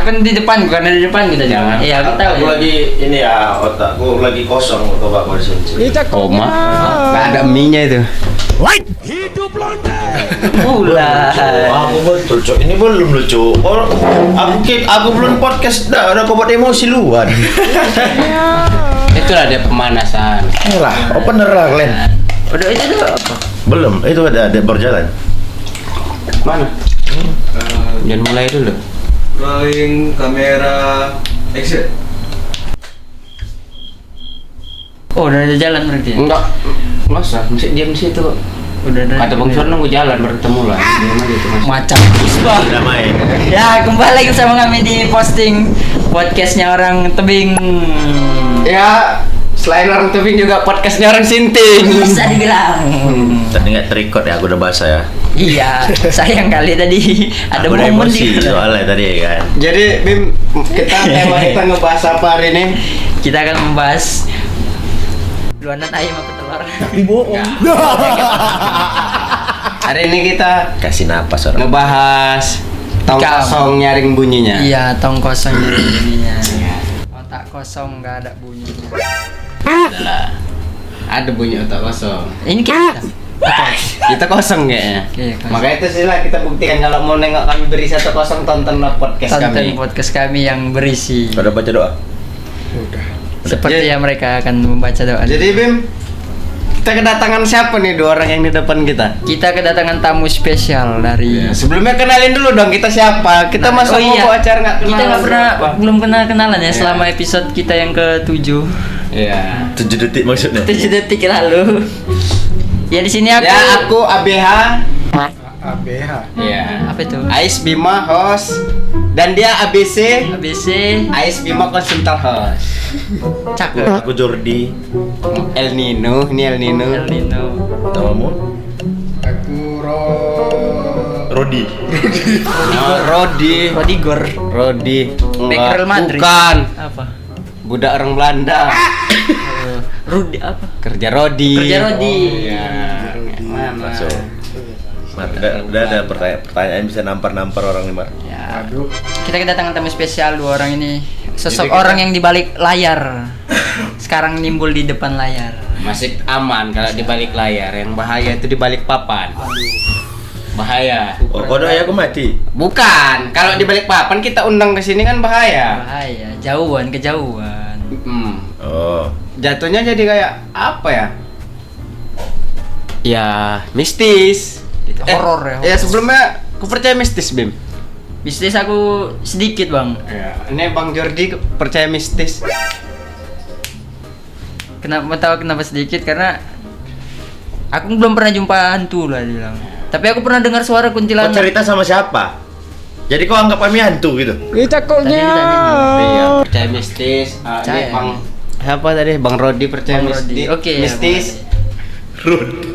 Aku di depan, bukan di depan kita jangan. Iya, aku tahu. Aku lagi ini ya, otakku lagi kosong coba aku disunci. Koma. Enggak ada mie-nya itu. Pula. Aku betul, Cok. Ini belum lucu. Aku belum podcast dah, udah kau buat emosi luar. Itulah dia pemanasan. Lah, opener lah kalian. Udah itu tuh apa? Belum, itu ada berjalan. Mana? Jangan mulai dulu. Rolling kamera action. Oh, udah ada jalan berarti ya? Enggak. Masa mesti diam di situ. Udah ada. Kata Bang Sur nunggu jalan baru ketemu lah. Diam aja itu Mas. Macam Isbah. Udah main. Ya, kembali lagi sama kami di posting podcastnya orang tebing. Ya, selain orang tebing juga podcastnya orang Sinting. Bisa dibilang. Tadi nggak terikot ya, aku udah bahasa ya. Iya, sayang kali tadi ada Aku udah momen emosi soalnya tadi kan. Jadi Bim, kita ngebahas apa hari ini? Kita akan membahas luanan ayam apa telur. Tapi bohong. Hari ini kita Kasih napas orang. ngebahas tong Ikam. kosong nyaring bunyinya. Iya, tong kosong jadi bunyinya. Otak kosong nggak ada bunyinya. Adalah. Ada bunyi otak kosong. Ini kita. Kita kosong kayaknya. Iya, kosong. Makanya itu sih lah kita buktikan kalau mau nengok kami berisi atau kosong, tontonlah podcast Tonton kami. podcast kami yang berisi Udah baca doa? seperti yang mereka akan membaca doa. Jadi Bim, kita kedatangan siapa nih dua orang yang di depan kita? Kita kedatangan tamu spesial dari. Sebelumnya kenalin dulu dong kita siapa. Kita Nah, masa mau bawa acara nggak kenal. Kita nggak pernah, siapa? belum kenal kenalan ya Iya. selama episode kita yang ke-7. Iya. 7 detik maksudnya. 7 detik lalu. Ya di sini aku. Ya aku ABH. ABH. Iya. Apa itu? Ais Bima host dan dia ABC. ABC. Ais Bima konsultan host. Cakep. Aku Jordi. El Nino, ini El Nino. El Nino. Namamu? Aku Rodi. Rodi. Rodigor. Rodi. Back Real Madrid. Bukan. Apa? Budak orang Belanda. Rudi apa? Kerja Rodi. Kerja Rodi. Oh, iya. Mana? Masuk. Udah ada pertanyaan bisa nampar-nampar orang nih, Mar. Ya. Aduh. Kita kedatangan tamu spesial dua orang ini. Sosok Jadi kita- orang yang di balik layar. Sekarang nimbul di depan layar. Masih aman kalau di balik layar. Yang bahaya itu di balik papan. Bahaya. Oh, kode aku mati. Bukan. Kalau di balik papan kita undang ke sini kan bahaya. Bahaya, jauhan, kejauhan. Oh. Jatuhnya jadi kayak apa ya? Ya, mistis. Horor ya, Ya horor. sebelumnya aku percaya mistis, Bim. Bisnis aku sedikit, Bang. Ya, ini Bang Jordi percaya mistis. Kenapa sedikit? Karena aku belum pernah jumpa hantu lah dia bilang. Tapi aku pernah dengar suara Kau kuntilanak. cerita sama siapa? Jadi kau anggap kami hantu gitu? Tadi ditanya. Iya, percaya mistis. Percaya. Ini Bang siapa tadi? Bang Rodi percaya Bang mistis. Rodi. Oke, ya, mistis. Bang Rodi.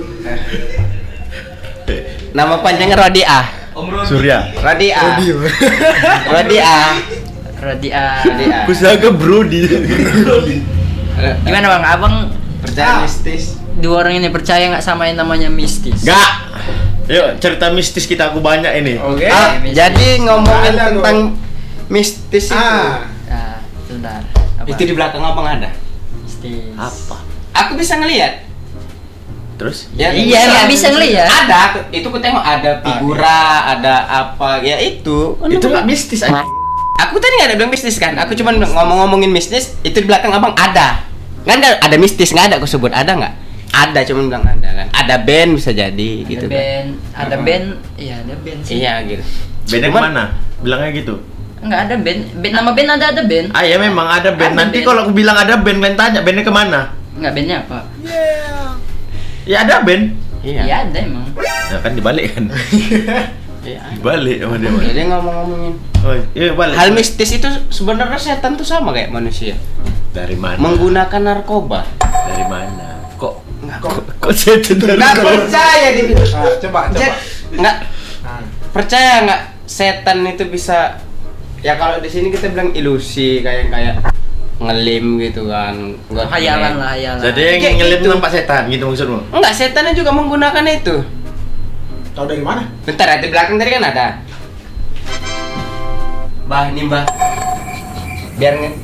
Nama panjangnya Rodi A. Surya. Rodi A. Rodi A. Rodi A. Rodi A. Kusaga Brody. Gimana, Bang? Abang Percaya mistis. dua orang ini percaya nggak sama yang namanya mistis? Gak. Yuk cerita mistis kita aku banyak ini. Oke. mistis. Jadi ngomongin Ada tentang mistis itu. Nah, sebentar. Apa? Itu di belakang abang ada. mistis. Apa? Aku bisa ngelihat. Terus? Ya, Iya, nggak bisa ngelihat. Ada, itu ku tengok ada figura, ada apa, ya itu. Itu nggak mistis aja. Aku tadi nggak ada bilang mistis kan, aku cuma ngomongin mistis, itu di belakang abang ada. Kan ada mistis, nggak ada aku sebut, ada nggak? Ada, cuma bilang ada kan. Ada band bisa jadi gitu Ada band, ada band, iya ada band kan. sih. Iya gitu. Beda Cuman- kemana? Bilangnya gitu. Enggak ada band, nama band ada band. Ah ya memang ada band. Ada Nanti band. kalau aku bilang ada band, kalian tanya bandnya kemana? Enggak, bandnya apa? Ya ada band. Iya. Iya ada emang. Nah kan dibalik kan? Iya. Dibalik sama dia. Mar. Jadi ngomongin Oh iya balik. hal mistis itu sebenarnya setan tuh sama kayak manusia. Dari mana? Menggunakan narkoba. Dari mana? Kok setan dari Nggak mana? percaya di Coba. nggak Nah. percaya nggak setan itu bisa, ya kalau di sini kita bilang ilusi kayak ngelim gitu kan. Nggak Hayalan lah, hayalan. Jadi yang Kayak ngelim gitu. nampak setan gitu maksudmu? Enggak, setannya juga menggunakan itu. Tahu dari mana? Bentar, di belakang tadi kan ada. Bah nih Mbah.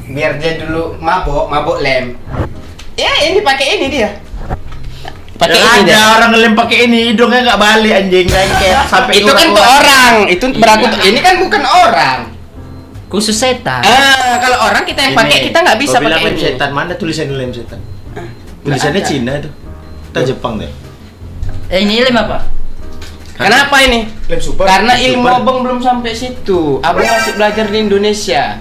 Biar dia dulu mabok lem. Ya ini pakai ini dia. Pakai ini ada dia. orang ngelem pakai ini, hidungnya nggak balik anjing kayak sampai Itu kan tuh orang, itu beraku tuh. Ini kan bukan orang. Khusus setan. Kalau orang kita yang pakai kita nggak bisa pakai lem ini. setan, mana tulisannya lem setan? Tulisannya ada. Cina itu. Kita Jepang deh. Ini lem apa? Kenapa ini? Lem super. Karena Super. ilmu abang belum sampai situ. Abang masih belajar di Indonesia.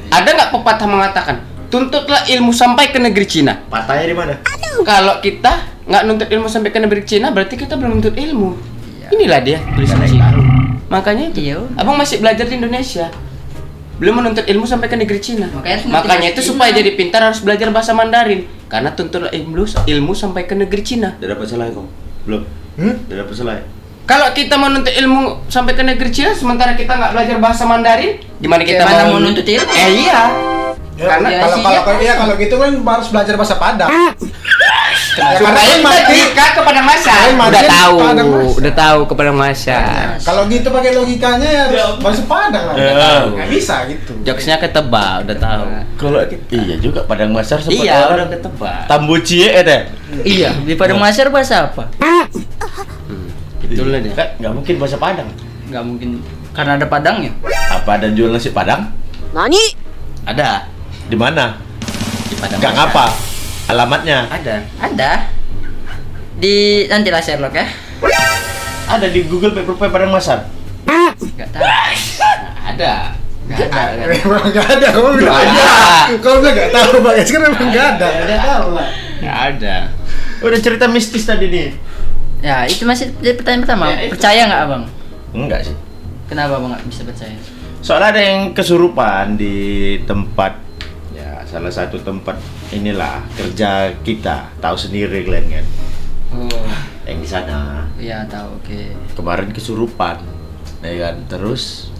Ada nggak pepatah mengatakan, tuntutlah ilmu sampai ke negeri Cina. Patahnya di mana? Kalau kita nggak nuntut ilmu sampai ke negeri Cina, berarti kita belum nuntut ilmu. Iya. Inilah dia tulisan Nggak Cina. tahu. Makanya itu. Iya. Abang masih belajar di Indonesia. Belum menuntut ilmu sampai ke negeri Cina. Makanya itu Cina. supaya jadi pintar harus belajar bahasa Mandarin. Karena tuntutlah ilmu sampai ke negeri Cina. Udah dapat selai kok? Belum. Udah dapat selai. Kalau kita menuntut ilmu sampai ke negeri Cina, sementara kita nggak belajar bahasa Mandarin, gimana kita Gimana mau mau nuntut ilmu? Iya. Karena Ya, kalau gitu kan harus belajar bahasa Padang. Supaya karena kita mati. diikat kepada masa. Lain mati Udah kan tahu, Padang masa. udah tahu kepada masa. Kalau gitu pakai logikanya ya harus bahasa Padang lah. Ya. Nggak bisa gitu. Jokesnya ketebak, udah tahu. Kalau iya juga Padang Masar sempat Iya, orang udah ketebak. Tambucie deh. Iya, di Padang Masar bahasa apa? Itulah dia. Kan nggak mungkin bahasa Padang. Nggak mungkin karena ada Padangnya. Apa ada jual nasi Padang? Ada Di mana? di Padang. Nggak Masa. ngapa? Alamatnya? Ada. Ada. Di nantilah Sherlock ya. Ada di Google Paper Padang Masar. Nggak tahu. Ada. Nggak ada. Memang nggak ada. Kamu bilang Nggak aja. ada. Kalau bilang nggak tahu Bang Eski kan memang nggak ada. Nggak tahu lah. Nggak ada. Udah cerita mistis tadi nih. Ya, itu masih jadi pertanyaan pertama. Ya, itu. Percaya nggak abang? Enggak sih. Kenapa abang nggak bisa percaya? Soalnya ada yang kesurupan di tempat, ya salah satu tempat inilah kerja kita, tahu sendiri kalian kan, Oh, yang di sana iya tahu. Oke. kemarin kesurupan, ya kan. Terus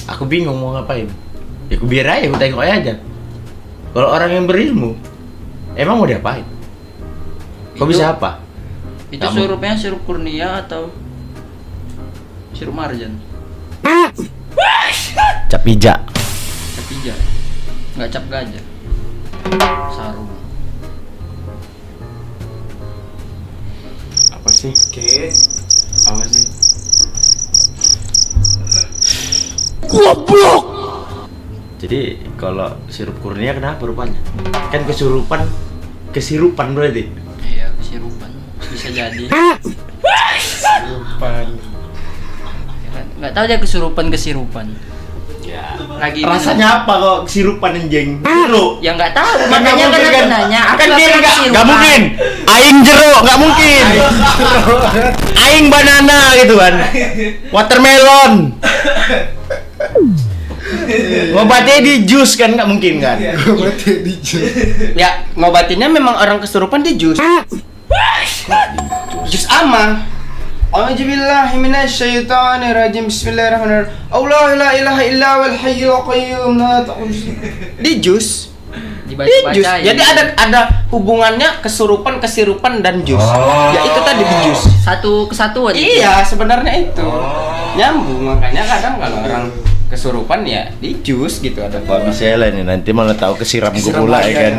aku bingung mau ngapain. Ya aku biar aja, aku tengok aja. Kalau orang yang berilmu, emang mau diapain? Kok Itu- bisa apa? Itu Kamu- sirupnya sirup kurnia atau sirup marjan? Cap hijau. Cap hijau. Nggak cap gajah. Sarung. Apa sih? Oke. Apa sih? Jadi kalau sirup kurnia kenapa rupanya? Kan kesirupan berarti. Iya, kesirupan. Bisa jadi. Lupan. Ya kan? Nggak tahu dia kesirupan. Ya. Lagi Rasanya apa kok kesirupan anjing? Jeruk. Ya nggak tahu. Kan Makanya nggak kan mungkin aku nanya. Aku kan nggak dia pernah nggak kesirupan. mungkin. Aing jeruk nggak mungkin. Aing banana gitu kan. Watermelon. Ngobatnya di jus kan nggak mungkin kan? Berarti di Ya, ngobatinnya memang orang kesurupan di jus. Jus ama. A'udzubillahi minasyaitonirrajim. Bismillahirrahmanirrahim. Allah la ilaha illa wal hayyul qayyum la ta'khudhuhu. Di jus. Di jus. Dibaca-bacain. Jadi ada hubungannya kesurupan, kesirupan dan jus. Ya itu tadi di jus. Satu kesatuan. Iya, sebenarnya itu. Nyambung, makanya kadang kalau orang kesurupan ya di jus gitu ada Kuah bisela nih nanti malah tahu kesiram gue pula ya kan.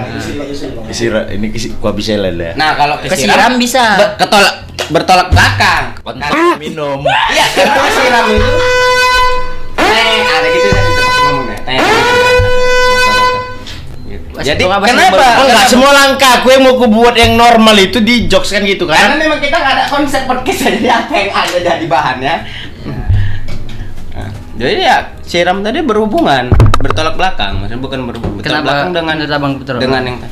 Kesiram ini kuah bisela ya. Nah, kalau Kesiram bisa. bertolak belakang. Minum. Iya, karena kesiram itu ada gitu tadi tuh pas ngomongnya. Gitu. Jadi Pas kenapa? Oh enggak semua langkah aku yang mau kubuat yang normal itu di jokes kan gitu Karena kan? memang kita nggak ada konsep podcast jadi apa yang ada jadi bahannya. Nah, jadi ya siram tadi berhubungan bertolak belakang, maksudnya bukan berhubungan bertolak Kenapa? belakang dengan Menurut abang bertolak dengan belakang? yang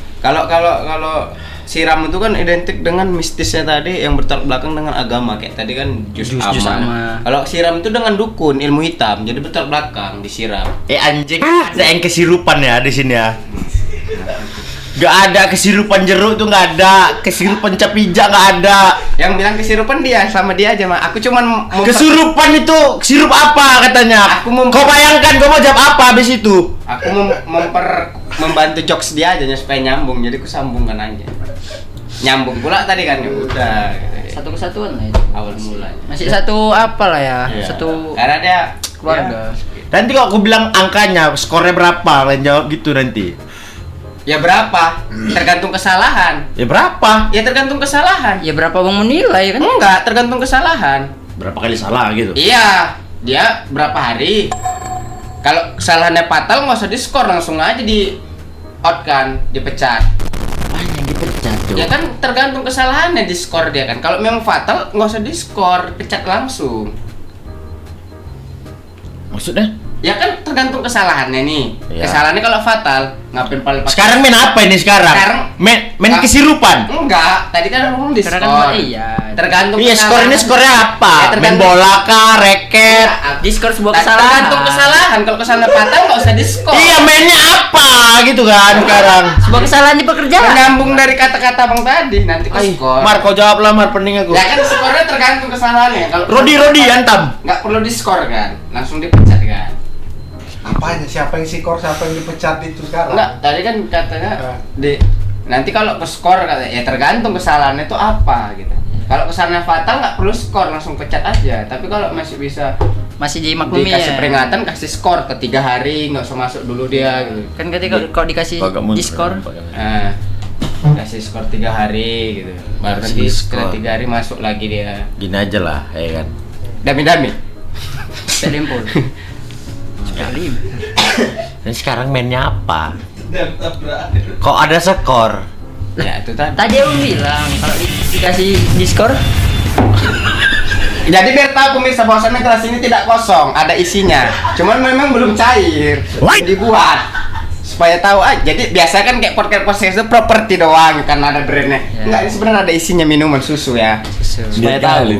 kalau siram itu kan identik dengan mistisnya tadi yang bertolak belakang dengan agama kayak tadi kan jus Jus ama. ama. Kalau siram itu dengan dukun ilmu hitam jadi bertolak belakang disiram. Anjing ada yang kesirupan ya di sini ya. Gak ada kesirupan jeruk tuh nggak ada, kesirupan cap hijau nggak ada. Yang bilang kesirupan dia sama dia aja mah. Aku cuman Kesurupan itu sirup apa katanya? Aku mem- Kau bayangkan kau mau jawab apa habis itu? aku membantu jokes dia aja supaya nyambung jadi aku sambungkan aja. Nyambung pula tadi kan ya udah gitu. Satu kesatuan lah itu. Awal mulanya. Masih satu apa lah ya? Iya. Satu Karena dia keluarga. Nanti kalau aku bilang angkanya, skornya berapa, kalian jawab gitu nanti. Ya berapa? Tergantung kesalahan. Ya berapa? Ya tergantung kesalahan. Ya berapa bang menilai kan? Enggak, tergantung kesalahan. Berapa kali salah gitu? Iya, dia berapa hari? Kalau kesalahannya fatal nggak usah diskor, langsung aja di out kan, dipecat. Banyak dipecat, Cok. Ya kan tergantung kesalahannya diskor dia kan. Kalau memang fatal nggak usah diskor, pecat langsung. Maksudnya? Ya kan tergantung kesalahannya nih. Iya. Kesalahannya kalau fatal, ngapain paling pakai? Sekarang main apa ini sekarang? Sekarang main Ah. kesirupan. Enggak, tadi kan ngomong diskor. Karena kan iya. Tergantung Iya, skor ini kesalahan. skornya apa? Ya, Main tergantung- bola kah, reket? Diskor sebuah Nah, kesalahan. tergantung kesalahan. Kalau kesalahan fatal nggak usah diskor. Iya, mainnya apa gitu kan sekarang? Sebuah kesalahan di pekerjaan. Menyambung dari kata-kata bang tadi, nanti ke skor. Mar, kau jawab lah, Mar, pening aku. Ya kan skornya tergantung kesalahannya. Kalau Rodi antam. nggak perlu diskor kan, langsung dipecat kan? Apanya? Siapa yang sikor, siapa yang dipecat itu sekarang? Enggak, tadi kan katanya Ah. nanti kalau ke skor katanya ya tergantung kesalahannya itu apa gitu. Kalau kesalahannya fatal nggak perlu skor, langsung pecat aja. Tapi kalau masih bisa Masih dimaklumi dikasih ya. peringatan, kasih skor ke 3 hari, nggak usah masuk dulu dia gitu. Kan ketika kalau dikasih diskor, Nah, kasih skor 3 hari gitu. Baru Kasih nanti skor. setelah 3 hari masuk lagi dia. Gini aja lah, ya kan. Dami-dami. pelimpul. Sekali. Dan sekarang mainnya apa? Kok ada skor? Ya itu tadi. Tadi aku bilang kalau dikasih diskor, Jadi biar tahu pemirsa bahwasannya kelas ini tidak kosong, ada isinya. Cuman memang belum cair. Dibuat supaya tahu aja. Jadi biasa kan kayak podcast itu properti doang kan ada brandnya. Ya. Enggak, ini sebenarnya ada isinya minuman susu ya. Supaya tahu.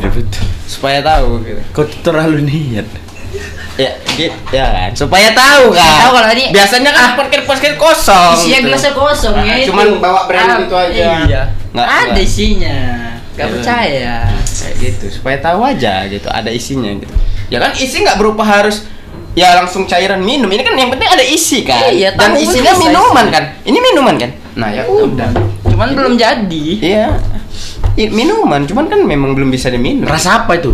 Supaya tahu gitu. Kau terlalu niat. Ya, gitu ya kan. Supaya tahu kan. Tahu kalau ini- biasanya kan podcast kosong. isinya gitu. gelasnya kosong Nah, ya. itu. cuman bawa brand gitu aja. Iya. Nggak- Ada nggak. isinya. Gak Iya. percaya. Kayak gitu supaya tahu aja gitu ada isinya gitu ya kan isi nggak berupa harus ya langsung cairan minum ini kan yang penting ada isi kan Iya, dan tahu isinya bisa minuman isi. kan ini minuman kan nah ya udah Cuman belum jadi. iya minuman cuman kan memang belum bisa diminum Rasa apa itu?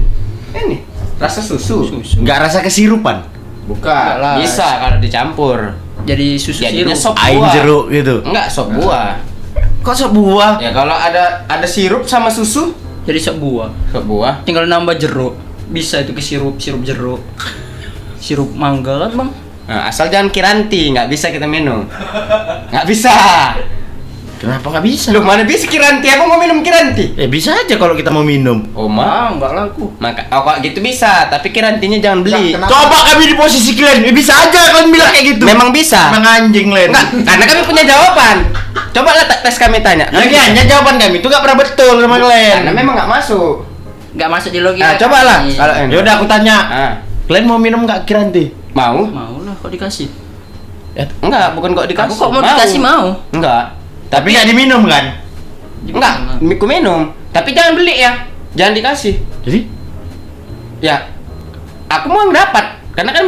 ini rasa susu Nggak rasa kesirupan. bukan Enggak lah. bisa kalau dicampur Jadi susu jadinya sirup. sop Air buah jeruk gitu. enggak sop buah Kok sebuah? ya kalau ada sirup sama susu Jadi sop buah. sop buah Tinggal nambah jeruk. Bisa itu ke sirup jeruk. Sirup mangga kan, Bang? nah, asal jangan kiranti nggak bisa kita minum nggak bisa. Kenapa nggak bisa? Lu mana bisa kiranti? Apa mau minum kiranti? Bisa aja kalau kita mau minum. Oh, mah. enggak laku. Maka kalau gitu bisa, tapi kirantinya jangan beli. Kenapa? Coba kami di posisi kalian, bisa aja kalian bilang kayak gitu. Memang bisa. Emang anjing Len. Enggak, karena kami punya jawaban. Coba lah tes kami tanya. Lagi hanya jawaban kami itu nggak pernah betul sama kalian. Karena memang nggak masuk. Enggak masuk di logika. Nah, coba lah kami. kalau Ya udah aku tanya. Ah, Kalian mau minum nggak kiranti? mau? Mau lah kok dikasih. Enggak, bukan kok dikasih. Aku kok mau dikasih mau. Enggak. Tapi nggak diminum kan? Enggak, aku minum. Tapi jangan beli ya. Jangan dikasih. Jadi? Ya. Aku mau yang dapat. Karena kan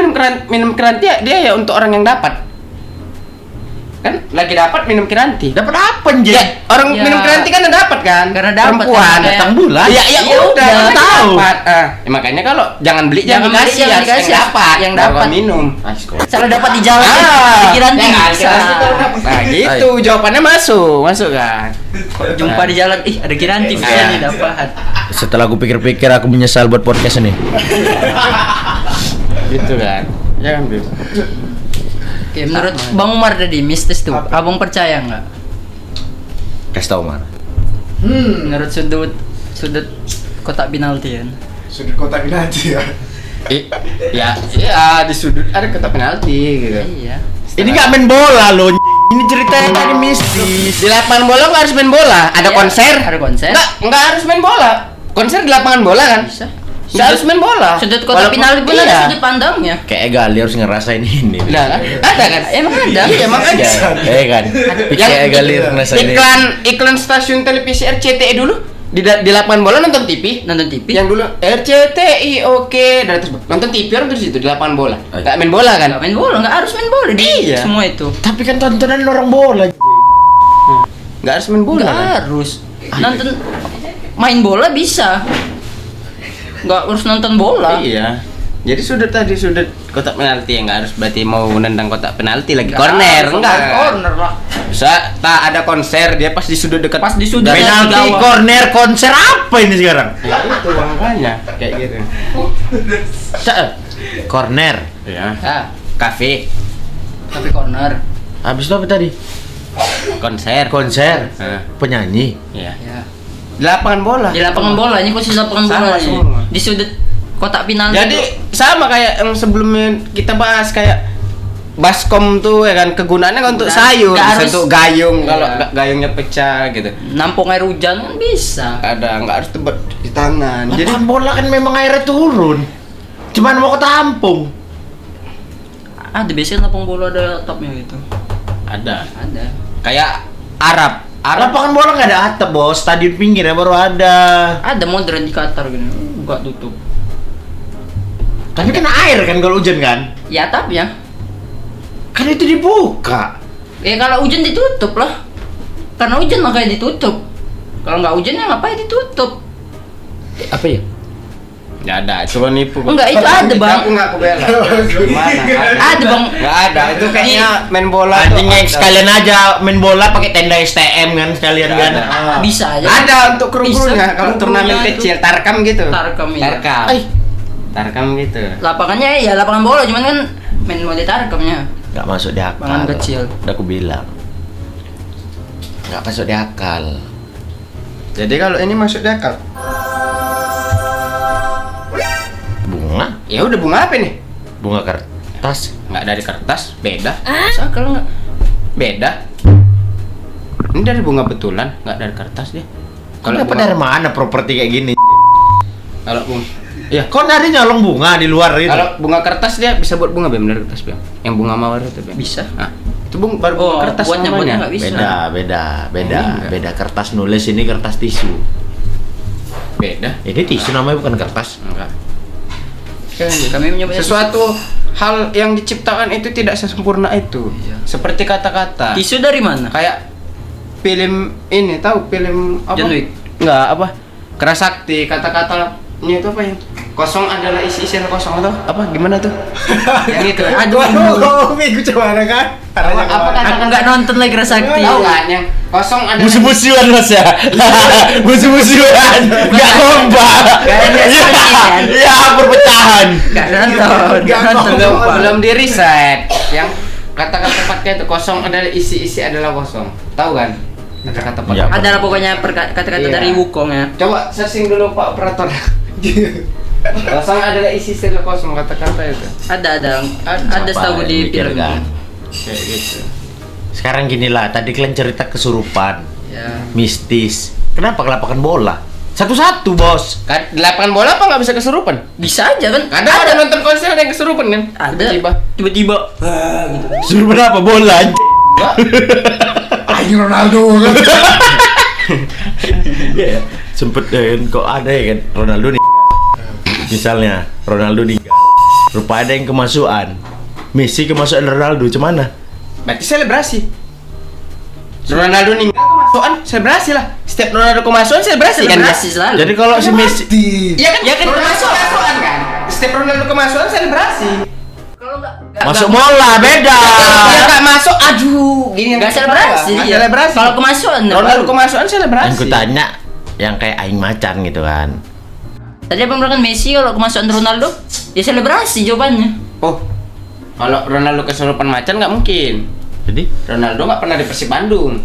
minum kiranti ya, dia ya untuk orang yang dapat. Kan lagi dapat minum kiranti. Dapat apa anjing? Ya, orang Ya. minum kiranti kan dapat kan? Karena dapat, perempuan. kan, Datang bulan. Iya, iya Ya udah, udah, kan tahu. dapat. Ya, makanya kalau jangan beli jangan Jangan beli, dikasih, jangan harus dikasih, yang dapat, yang baru dapat. minum. Salah dapat di jalan. Ah, Pikiran ya kan, bisa. kiranti kalau dapat. Nah, gitu jawabannya masuk kan? Jumpa di jalan, ih ada kiranti bisa Iya. nih dapat. Setelah aku pikir-pikir aku menyesal buat podcast ini. Gitu kan. Jangan beli. Oke, menurut Bang Umar tadi mistis tuh, abang percaya nggak? Kasih tau Mar. Menurut sudut kotak penalti kan? Sudut kotak penalti ya. Ya, di sudut ada kotak penalti gitu. Iya. Ini nggak main bola loh. Ini ceritanya tadi mistis. Di lapangan bola nggak harus main bola, ada Iya, konser. ada konser. Nggak harus main bola. Konser di lapangan bola kan? Bisa. Nggak harus main bola. Sudut kotak Walaupun- penalti pun ada iya. sudut pandangnya. Kayak Gali harus ngerasain ini. Nah, kan? Ada kan? Emang ada. Iya, emang ada. kan. Kayak Gali harus ngerasain ini. Iklan stasiun televisi RCTI dulu di lapangan bola nonton TV. Nonton TV. Yang dulu RCTI oke, dan terus nonton TV orang terus itu di lapangan bola. Nggak main bola kan? Nggak main bola, nggak harus main bola di Iya. semua itu. Tapi kan tontonan orang bola. Nggak harus main bola. Nggak Kan? harus. Nonton main bola bisa. Nggak harus nonton bola. Iya. Jadi sudut kotak penalti yang nggak harus berarti mau nendang kotak penalti lagi Nggak corner, harus, enggak. corner lah. Bisa tak ada konser dia pas di sudut dekat. Pas di sudut. Penalti, Gawang. corner, konser apa ini sekarang? Ya itu makanya kayak gitu. Corner. Ya. Ah, Kafe, tapi corner. Habis itu apa tadi? konser. Konser. Nah, Penyanyi. iya. Ya. Di lapangan bola. Di lapangan bola, ini posisi lapangan Sama bola nih. semua. Di sudut kotak penalti. Jadi sama kayak yang sebelumnya kita bahas kayak baskom tuh ya kan kegunaannya kan untuk Nggak- sayur, nggak bisa harus- untuk gayung Iya. kalau gayungnya pecah gitu. nampung air hujan kan bisa. Nggak harus tebet di tangan. Jadi Lapangan bola kan memang airnya turun. Cuman mau ketampung. Ada biasanya lapangan bola ada atapnya gitu. ada Ada. kayak Arab. Lapangan bola nggak ada atap, bos. Stadion pinggir ya baru ada. Ada modern di Qatar gini. Enggak tutup. Tapi kan air kan kalau hujan kan? Ya atapnya. Kan itu dibuka. Kalau hujan ditutup lah. Karena hujan makanya ditutup. Kalau nggak hujan ya ngapain ditutup? Apa ya? Nggak ada, coba nipu. Enggak, itu ada, Bang. Aku nggak bela. Gimana? Ada, Bang. Nggak ada, itu kayaknya main bola. Anjing tuh yang ada. sekalian aja main bola pakai tenda STM kan sekalian Nggak kan. ada. Bisa aja. Ada untuk kru-krunya Bisa, kalau turnamen kru-krunya itu. kecil, tarkam gitu. Tarkam, iya. Tarkam. Ay. Tarkam gitu. Lapangannya ya lapangan bola, cuman kan main mode tarkamnya. Nggak masuk di akal. Lapangan kecil. Udah aku bilang. Nggak masuk di akal. Jadi kalau ini masuk di akal. Bunga? Ya udah bunga apa nih? Bunga kertas. Nggak dari kertas, beda. Masa kalau nggak Beda. Ini dari bunga betulan, nggak dari kertas dia. Kau dapat dari mana properti kayak gini? Kalau bunga, iya. Kau nari nyolong bunga di luar itu? Kalau bunga kertas dia bisa buat bunga bener kertas Bang. Yang bunga mawar itu Bang. bisa. Nah, itu baru bunga Oh, kertas buatnya namanya. nggak bisa. Beda. Enggak. Beda kertas nulis ini kertas tisu. Beda. Ini tisu namanya bukan kertas. Enggak. Kami menyebutnya Sesuatu hal yang diciptakan itu tidak sesempurna itu. Iya. Seperti kata-kata. tisu dari mana? Kayak film ini tahu film apa? John Wick. Enggak, apa? Kerasakti, kata-katanya itu apa yang kosong adalah isi-isi yang kosong atau apa? Gimana tuh? Yang itu. Aduh, minggu coba kan? Apa kata? Aku nggak nonton lagi Rasakti. Tahu kan yang kosong adalah Musuh-musuhan mas ya. Musuh-musuhan. Gak kompak. Gak ada ekspresi, kan? Ya perpecahan. Nggak nonton. Nggak nonton. belum di riset yang kata-kata pakai itu kosong adalah isi adalah kosong. Tahu kan? Kata-kata pakai. Ya. Adalah pokoknya kata-kata Iya. dari Wukong ya. Coba searching dulu Pak Operator. Kosong adalah isi adalah kosong kata-kata itu. Ada Apa setahu yang di mikir film. kan? Kayak gitu. Sekarang gini lah, tadi kalian cerita kesurupan, Ya. mistis. Kenapa ke lapangan bola? Satu-satu bos. Kan di lapangan bola apa nggak bisa kesurupan? Bisa aja kan? Kadang ada nonton konser ada yang kesurupan kan? Ada. Tiba-tiba. Kesurupan apa bola? anjing? Anjing Ronaldo kan. Iya, sempet kan kok ada ya kan Ronaldo nih. Misalnya Ronaldo nih. Rupa ada yang kemasukan. Messi kemasukan Ronaldo, cuman Berarti selebrasi. Ronaldo nih kemasukan selebrasi lah. Setiap Ronaldo kemasukan selebrasi kan? Selebrasi selalu. Jadi kalau si Messi Iya kan? Ya kan, Ronaldo kemasukan kan? Setiap Ronaldo kemasukan selebrasi. Kalau nggak masuk bola beda. Dia nggak masuk, aduh, gini nggak selebrasi. Nggak Iya. selebrasi. Kalau kemasukan Ronaldo baru. kemasukan selebrasi. Yang ku tanya yang kayak aing macan gitu kan. Tadi abang bilang kan Messi kalau kemasukan Ronaldo ya selebrasi jawabannya. Oh, kalau Ronaldo kesurupan macan nggak mungkin. Jadi Ronaldo nggak pernah di Persib Bandung.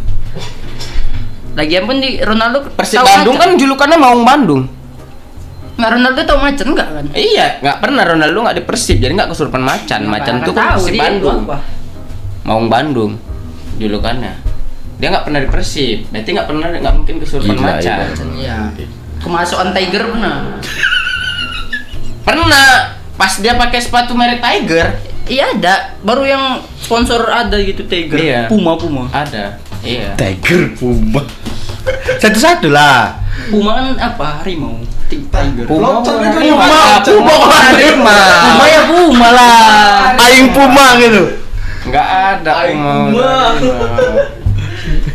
Lagian pun di Ronaldo Persib tahu Bandung macan. kan julukannya Maung Bandung. Nggak, Ronaldo tahu macan enggak kan? Iya, nggak pernah Ronaldo nggak di Persib, jadi nggak kesurupan macan. Macan Nggak tuh kan tahu Persib dia Bandung. itu apa. Maung Bandung julukannya. Dia nggak pernah di Persib, berarti nggak mungkin kesurupan Gila, macan. Iya. Kemasukan Tiger pernah. Pernah pas dia pakai sepatu merek Tiger. Iya ada, baru yang sponsor ada gitu Tiger. Iya. Puma. Ada. Iya. Tiger Puma. Satu-satu lah. Puma kan apa? Harimau. Tiger. Puma. Loncat itu Puma. Puma. Puma ya Puma lah. Aing Puma gitu. Nggak ada Puma.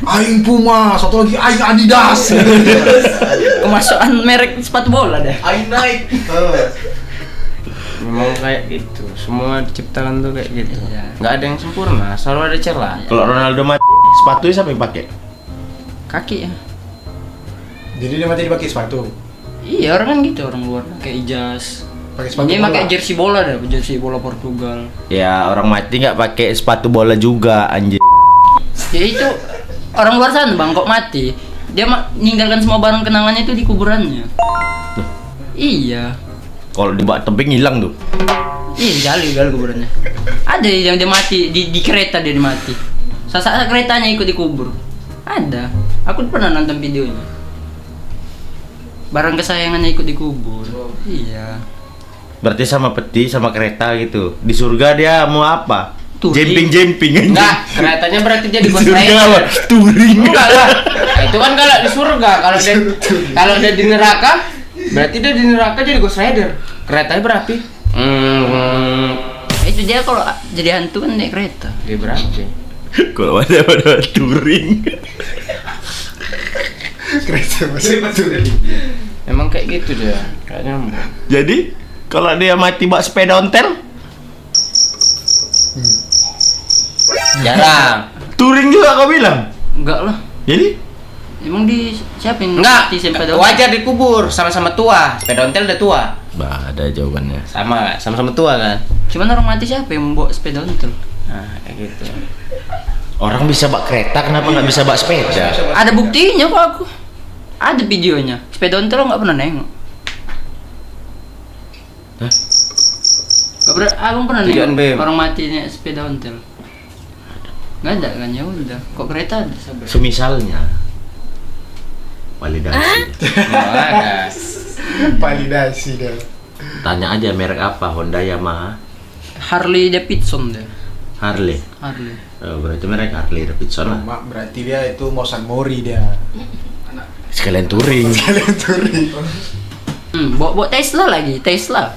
Aing Puma, satu lagi Aing Adidas. Kemasukan merek sepatu bola deh. Aing Nike. Memang kayak gitu. Semua diciptakan tuh kayak gitu. Iya. Nggak ada yang sempurna, selalu ada celah. Kalau Ronaldo mati, sepatunya siapa yang pakai? Kaki ya. Jadi dia mati dipakai sepatu. Iya orang kan gitu, orang luar pakai jas. Pakai sepatu. Ini bola. pakai jersey bola dah, jersey bola Portugal. Ya orang mati nggak pakai sepatu bola juga anjir. Ya itu orang luar sana bang, kok mati? Dia meninggalkan semua barang kenangannya itu di kuburannya. Iya. Kalau dibawa tebing hilang tuh. Iya, gali kuburannya. Ada yang dia mati di kereta, dia mati. Saat keretanya ikut dikubur. Ada. Aku pernah nonton videonya. Barang kesayangannya ikut dikubur. Iya. Berarti sama peti sama kereta gitu. Di surga dia mau apa? Touring. Jemping Enggak, keretanya berarti dia di Ghost surga Rider. apa? Touring. Enggak lah. Nah, itu kan kalau di surga, kalau dia di neraka, berarti dia di neraka jadi Ghost Rider. Keretanya berapi. Itu dia kalau jadi hantu kan naik kereta. Dia berapi. Kalau ada touring. Kereta masih touring. Emang kayak gitu dia, kayak nyambung. Jadi kalau dia mati bawa sepeda ontel, Jarang. touring juga kau bilang. Enggak lah. Jadi Emang di siapin? Enggak, Di sepeda wajar dikubur, sama-sama tua. Sepeda ontel udah tua. bah ada jawabannya. Sama-sama tua kan. Cuman orang mati siapa yang bawa sepeda ontel? Nah, kayak gitu. Orang bisa bawa kereta, kenapa nggak bisa bawa sepeda? Ada buktinya kok aku. Ada videonya. Sepeda ontel lo nggak pernah nengok. Hah? Gak pernah, abang pernah Tujuan nengok BEM. orang mati naik sepeda ontel. Nggak ada kan, ya udah. Kok kereta ada? Sabar. Semisalnya validasi. Nggak ada. Validasi dia. Tanya aja merek apa, Honda, Yamaha, Harley Davidson deh. Harley. Harley. Oh, berarti merek Harley Davidson lah. Mak, berarti dia itu Mosan Mori dia. Sekalian touring. Kalian touring. Bawa Tesla lagi, Tesla.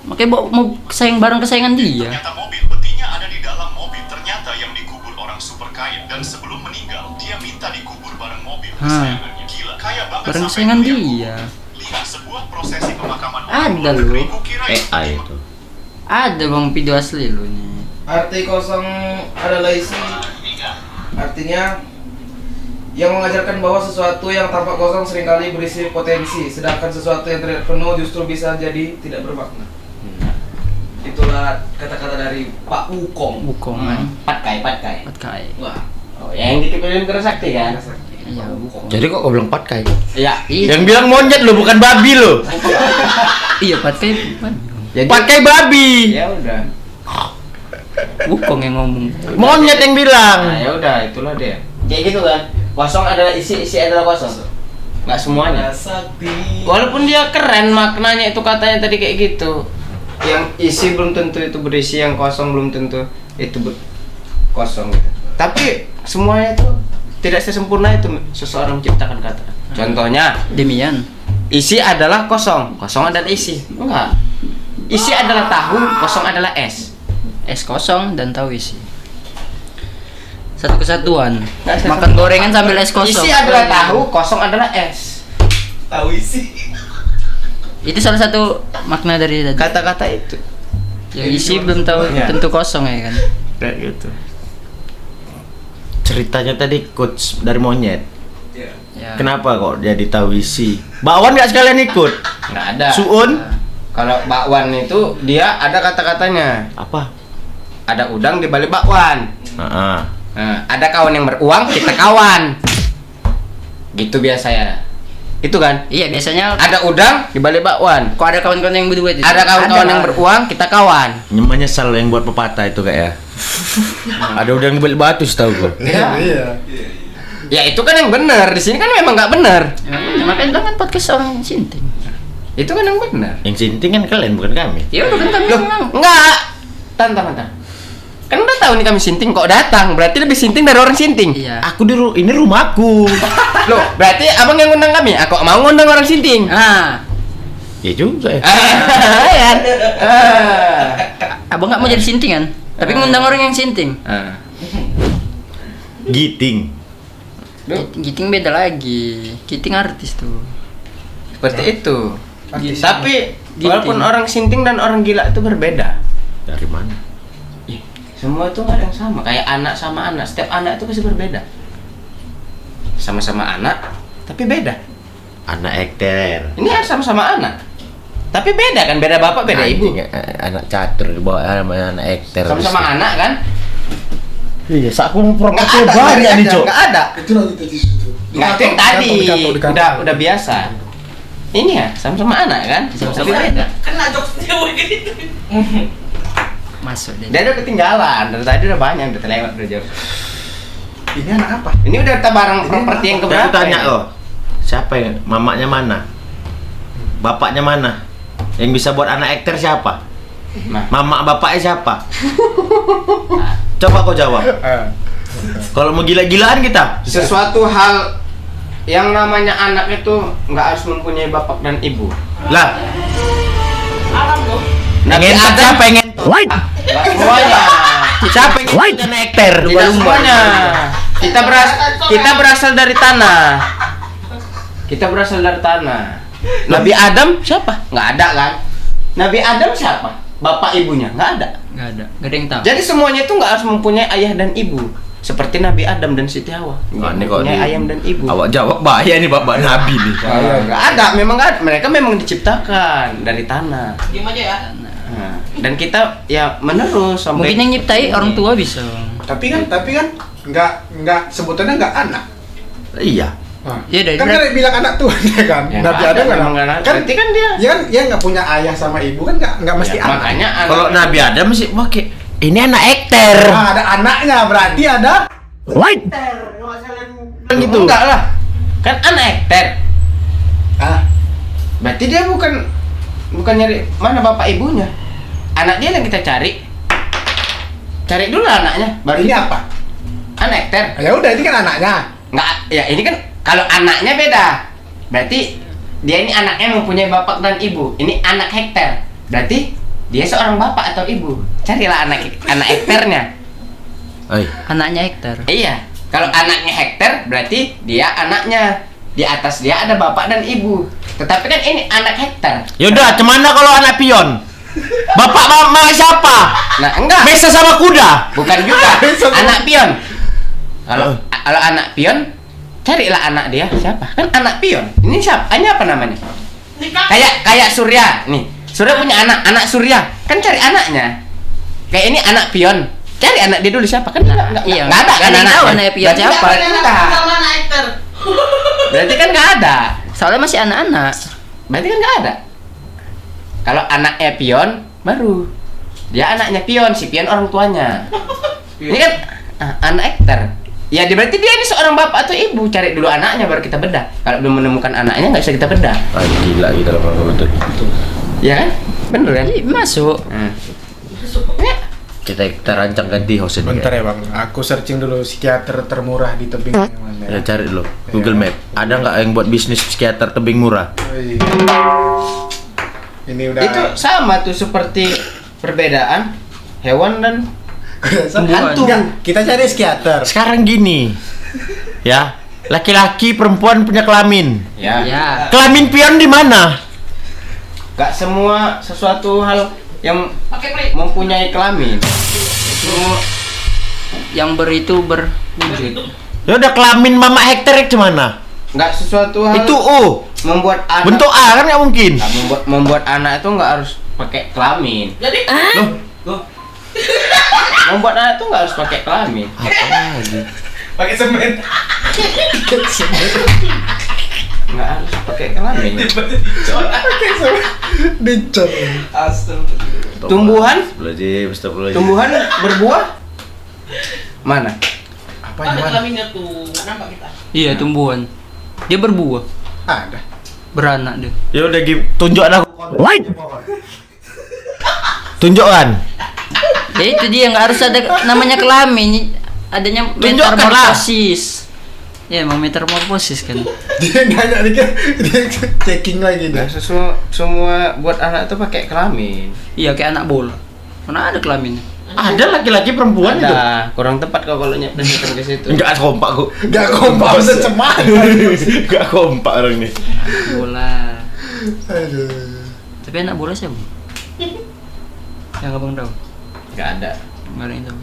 Makanya bawa mau barang kesayangan dia. Ternyata mobil petinya ada di dalam mobil. Ternyata yang dikubur orang super kaya. Dan sebelum meninggal, dia minta dikubur bareng mobil kesayangannya. Gila, kaya banget Barang sampai kesayangan dia dia. lihat sebuah prosesi pemakaman Ada luar loh. negeri. Kukira AI itu. Ada bang video asli lo nih. Arti kosong adalah isi. Artinya yang mengajarkan bahwa sesuatu yang tampak kosong seringkali berisi potensi, sedangkan sesuatu yang terlihat penuh justru bisa jadi tidak bermakna. Itulah kata-kata dari Pak Wukong. Wukong kan. Patkai. Patkai. Wah, Oh, yang ditipin Kerasakti kan? Iya, Wukong. Jadi kok kau bilang patkai? Iya. Iya. Yang bilang monyet lo, bukan babi lo. Iya, Patkai. Jadi Patkai babi. ya udah. Wukong yang ngomong. Monyet yang bilang. Nah, ya udah, itulah dia. Kayak gitu kan. Kosong adalah isi adalah kosong. Nggak semuanya. sakti. Walaupun dia keren maknanya itu katanya tadi kayak gitu. Yang isi belum tentu itu berisi, yang kosong belum tentu itu kosong gitu. Tapi semuanya itu tidak sesempurna itu seseorang menciptakan kata. Contohnya, Demian. isi adalah kosong, kosong adalah isi. Enggak. Isi adalah tahu, kosong adalah es. Es kosong dan tahu isi. Satu kesatuan. Nggak sesempurna. Makan gorengan sambil es kosong. Isi adalah tahu, kosong adalah es. Tahu isi. Itu salah satu makna dari tadi. Kata-kata itu. Yang isi belum tahu Ya. tentu kosong ya kan. Kayak gitu. Ceritanya tadi coach dari monyet. Ya. Kenapa kok jadi tahu isi? Bakwan nggak sekalian ikut? Nggak ada. Suun? Kalau bakwan itu dia ada kata-katanya. Apa? Ada udang di balik bakwan. Heeh. Nah, ada kawan yang beruang, kita kawan. Gitu biasanya. Itu kan? Iya, biasanya Ada udang di balik bakwan. kok ada kawan-kawan yang berduet itu? Ada kawan-kawan Ada yang lah. beruang, kita kawan. Menyesal yang buat pepatah itu kayak ya. Ada udang di balik batu setahu gua. Iya. Ya itu kan yang benar. Di sini kan memang nggak benar. Ya, makanya kan podcast orang Sinting. Itu kan yang benar. Yang sinting kan kalian bukan kami. Ya udah kan kami Loh, memang. enggak. Tantang. Kan udah tahu nih kami sinting kok datang. Berarti lebih sinting dari orang sinting. Iya. Aku ini rumahku. Loh, berarti abang yang ngundang kami. Aku mau ngundang orang sinting. Ah, Ya juga ya. Kan? abang nggak mau jadi Sinting kan? Tapi ngundang orang yang Sinting. Giting. Giting beda lagi. Giting artis tuh. Seperti itu. Tapi Walaupun orang sinting dan orang gila itu berbeda. Dari mana? Ih, semua itu nggak ada yang sama. Kayak anak sama anak, setiap anak itu pasti berbeda. Sama-sama anak, tapi beda. Anak ekter. Ini kan sama-sama anak, tapi beda kan, beda bapak, beda ibu. Anak catur dibawa namanya anak ekter. Sama-sama anak kan? Iya, saat aku mau Nggak promosi ada, banyak nih, Cok. nggak ada. Itu lagi tadi situ. Nggak, itu yang tadi. Udah biasa. Ini ya, sama-sama anak kan? Tapi beda. Kena jokesnya begitu. Masuk deh. Dia udah ketinggalan, dari tadi udah banyak, udah terlewat, udah jauh. Ini anak apa? Ini udah kita barang properti yang Aku keberapa? tanya ini? loh, siapa yang mamanya mana? Bapaknya mana? Yang bisa buat anak ekter siapa? Nah, Mama bapaknya siapa? Coba kau jawab. Kalau mau gila-gilaan kita. sesuatu hal yang namanya anak itu nggak harus mempunyai bapak dan ibu. Lah, Alam loh. Nabi ngentot Adam siapa yang ngentot? nggak semuanya. Siapa yang ngentot anak ekter? Tidak semuanya. Kita berasal dari tanah. Kita berasal dari tanah. Nabi Adam siapa? Nggak ada kan? Nabi Adam siapa? Bapak ibunya nggak ada. Nggak ada yang tahu. Jadi semuanya itu nggak harus mempunyai ayah dan ibu. Seperti Nabi Adam dan Siti Hawa. Wah, ini kok Mempunyai nih, ayam dan ibu. Awak jawab bahaya nih bapak Nabi nih. Nggak ada, memang nggak ada. Mereka memang diciptakan dari tanah. Diam aja ya. Nah, dan kita ya menerus sampai. Mungkin yang nyiptai orang tua bisa. Tapi kan nggak sebutannya nggak anak. Iya. Nah, Iya, dari kan ada bilang anak Tuhan ya kan. Ya, Nabi nggak Adam ada, kan. memang nggak ada. Kan Berarti kan dia. dia nggak punya ayah sama ibu kan nggak mesti Ya, anak. makanya anak. Kalau Nabi Adam sih, oke. Ini anak ekter. Nah, ada anaknya berarti ada White. Kan gitu. Enggak lah. Kan anak ekter. ah Berarti dia bukan nyari mana bapak ibunya. Anak dia yang kita cari. Cari dulu anaknya. Baru ini kita- apa? Anak ekter. Ya udah ini kan anaknya. Nggak, ya ini kan kalau anaknya beda. Berarti dia ini anaknya mempunyai bapak dan ibu. Ini anak hektar. Berarti dia seorang bapak atau ibu. Carilah anak hektarnya. Oi. Anaknya hektar. Iya. Kalau anaknya hektar berarti dia anaknya. Di atas dia ada bapak dan ibu. Tetapi kan ini anak hektar. Yaudah, cemana kalau anak pion? Bapak mama siapa? Nah, enggak. Besa sama kuda. Bukan juga. Anak pion. Kalau anak pion, carilah anak dia siapa? Kan anak pion. Ini siapa? Ini apa namanya? Nikah. Kayak Surya nih. Surya punya anak Surya. Kan cari anaknya. Kayak ini anak pion. Cari anak dia dulu siapa? Kan iya. nggak ada kan Nggak anaknya. tahu anak pion Berarti siapa. nggak ada. Sama anak ekter. Berarti kan nggak ada. Soalnya masih anak-anak. Berarti kan nggak ada. Kalau anaknya pion baru dia anaknya pion, si pion orang tuanya. Ini kan anak ekter. Ya berarti dia ini seorang bapak atau ibu. Cari dulu anaknya baru kita bedah. Kalau belum menemukan anaknya nggak bisa kita bedah. Ah, gila gitu loh kalau betul. Ya kan? Bener kan? Ih, masuk. Ya. Kita rancang ganti host ini. Bentar ya bang, aku searching dulu psikiater termurah di tebing yang mana. Ya cari dulu Google Map. Ada nggak yang buat bisnis psikiater tebing murah? Wih. Ini udah. Itu sama tuh seperti perbedaan hewan dan hantu. Kita cari psikiater. Sekarang gini, ya laki-laki perempuan punya kelamin. ya. Ya. Kelamin pion di mana? Gak semua sesuatu hal yang Pakai play. mempunyai kelamin. Semua Yang berwujud. Ya udah kelamin mama hektar itu mana? nggak sesuatu hal Itu O. membuat anak Bentuk A kan nggak mungkin. nggak membuat anak itu nggak harus pakai kelamin. Jadi Membuat anak itu nggak harus pakai kelamin. Apa lagi? pakai semen. Nggak harus pakai kelamin. Dicor. Astagfirullah. Tumbuhan berbuah mana? Apa Ada gimana? kelaminnya tuh, nggak nampak kita. Iya, tumbuhan. Dia berbuah, Ada. beranak dia. Ya udah tunjuk aku. White. Tunjukkan. Ya itu dia nggak harus ada namanya kelamin, adanya Tunjukkan lah. metamorfosis. Ya, emang metamorfosis kan. Dia nanya dikit, dia checking lagi Nah, deh. semua buat anak itu pakai kelamin. Iya, kayak anak bola. Mana ada kelaminnya? Ada laki-laki perempuan itu. Ada kurang tepat kau kalau nyepet ke situ. Enggak kompak kok. Gak kompak secemana. Enggak kompak orang ini. Bola. Aduh. Tapi anak bola siapa? Yang abang tahu? Nggak ada. Nggak ada yang tahu.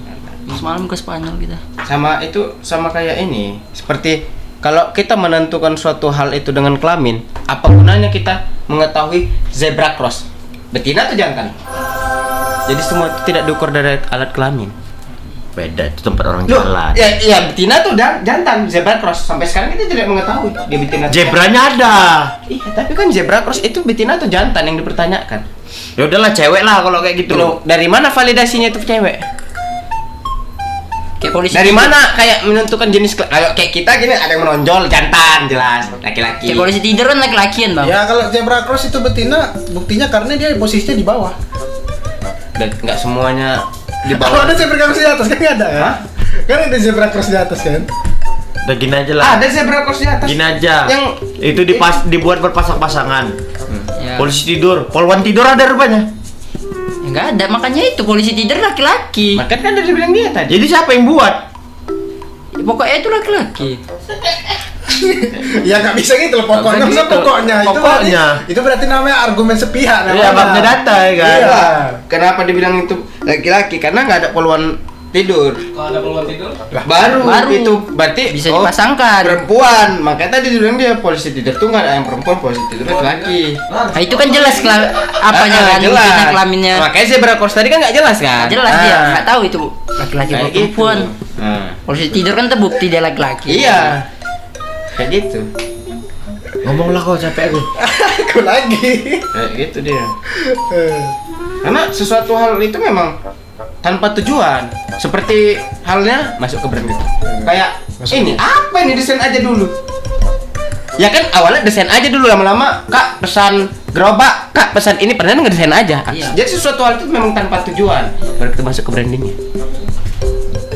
Semalam ke Spanyol kita. Sama kayak ini. Seperti kalau kita menentukan suatu hal itu dengan kelamin, apa gunanya kita mengetahui zebra cross? Betina atau jantan? Jadi semua itu tidak diukur dari alat kelamin. Beda, itu tempat orang Loh, jalan. ya betina tuh jantan, zebra cross. Sampai sekarang kita tidak mengetahui dia betina. Zebranya ada. Iya, tapi kan zebra cross itu betina atau jantan yang dipertanyakan. Ya udahlah cewek lah kalau kayak gitu. Loh, dari mana validasinya itu cewek? Kayak polisi. Dari mana kayak menentukan jenis kayak kita gini ada yang menonjol jantan jelas laki-laki. Kayak polisi tidur kan laki-lakian bang. Ya kalau zebra cross itu betina, buktinya karena dia posisinya di bawah. Dan nggak semuanya di Kalau bawah. ada zebra cross di atas kan nggak ada kan? Hah? Kan ada zebra cross di atas kan? Udah gini aja lah. Ada zebra cross di atas. Gini aja. Yang itu dibuat berpasang-pasangan. Ya. Polisi tidur, polwan tidur ada rupanya. Ya, nggak ada, makanya itu polisi tidur laki-laki. Makanya kan udah dibilang dia tadi. Jadi siapa yang buat? Ya, pokoknya itu laki-laki. Ya nggak bisa gitu loh pokoknya, Nggak masa gitu. pokoknya. Pokoknya. Itu berarti namanya argumen sepihak namanya. Iya, babnya data ya kan. Iya. Kenapa dibilang itu laki-laki? Karena nggak ada peluang tidur. Kalau ada peluang tidur, Baru itu berarti Bisa dipasangkan. perempuan. Makanya tadi dibilang dia polisi tidur tuh nggak ada yang perempuan, polisi tidur laki-laki. Nah, itu kan jelas apanya kan, jelas. buktinya kelaminnya. Makanya zebra cross tadi kan nggak jelas kan? Nggak jelas dia, nggak tahu itu laki-laki atau Kayak gitu. perempuan. Nah. Polisi tidur kan terbukti dia laki-laki. Iya. Kayak gitu. Ngomonglah kau capek aku. Aku lagi. Kayak gitu dia. Karena sesuatu hal itu memang tanpa tujuan. Seperti halnya masuk ke brand gitu. Kayak ini apa ini desain aja dulu. Ya kan awalnya desain aja dulu, lama-lama Kak pesan gerobak, Kak pesan ini pernah ngedesain aja. Iya. Jadi sesuatu hal itu memang tanpa tujuan. Baru kita masuk ke brandingnya.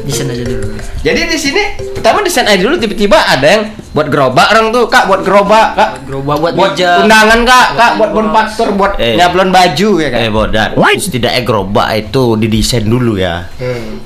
Di sana aja dulu. Jadi di sini pertama desain aja dulu, tiba-tiba ada yang buat gerobak orang tuh, Kak buat gerobak, Kak Gerobak buat buat meja. undangan, Kak buat bon faktor, buat nyablon baju ya kan. Bodan. Setidaknya gerobak itu didesain dulu ya.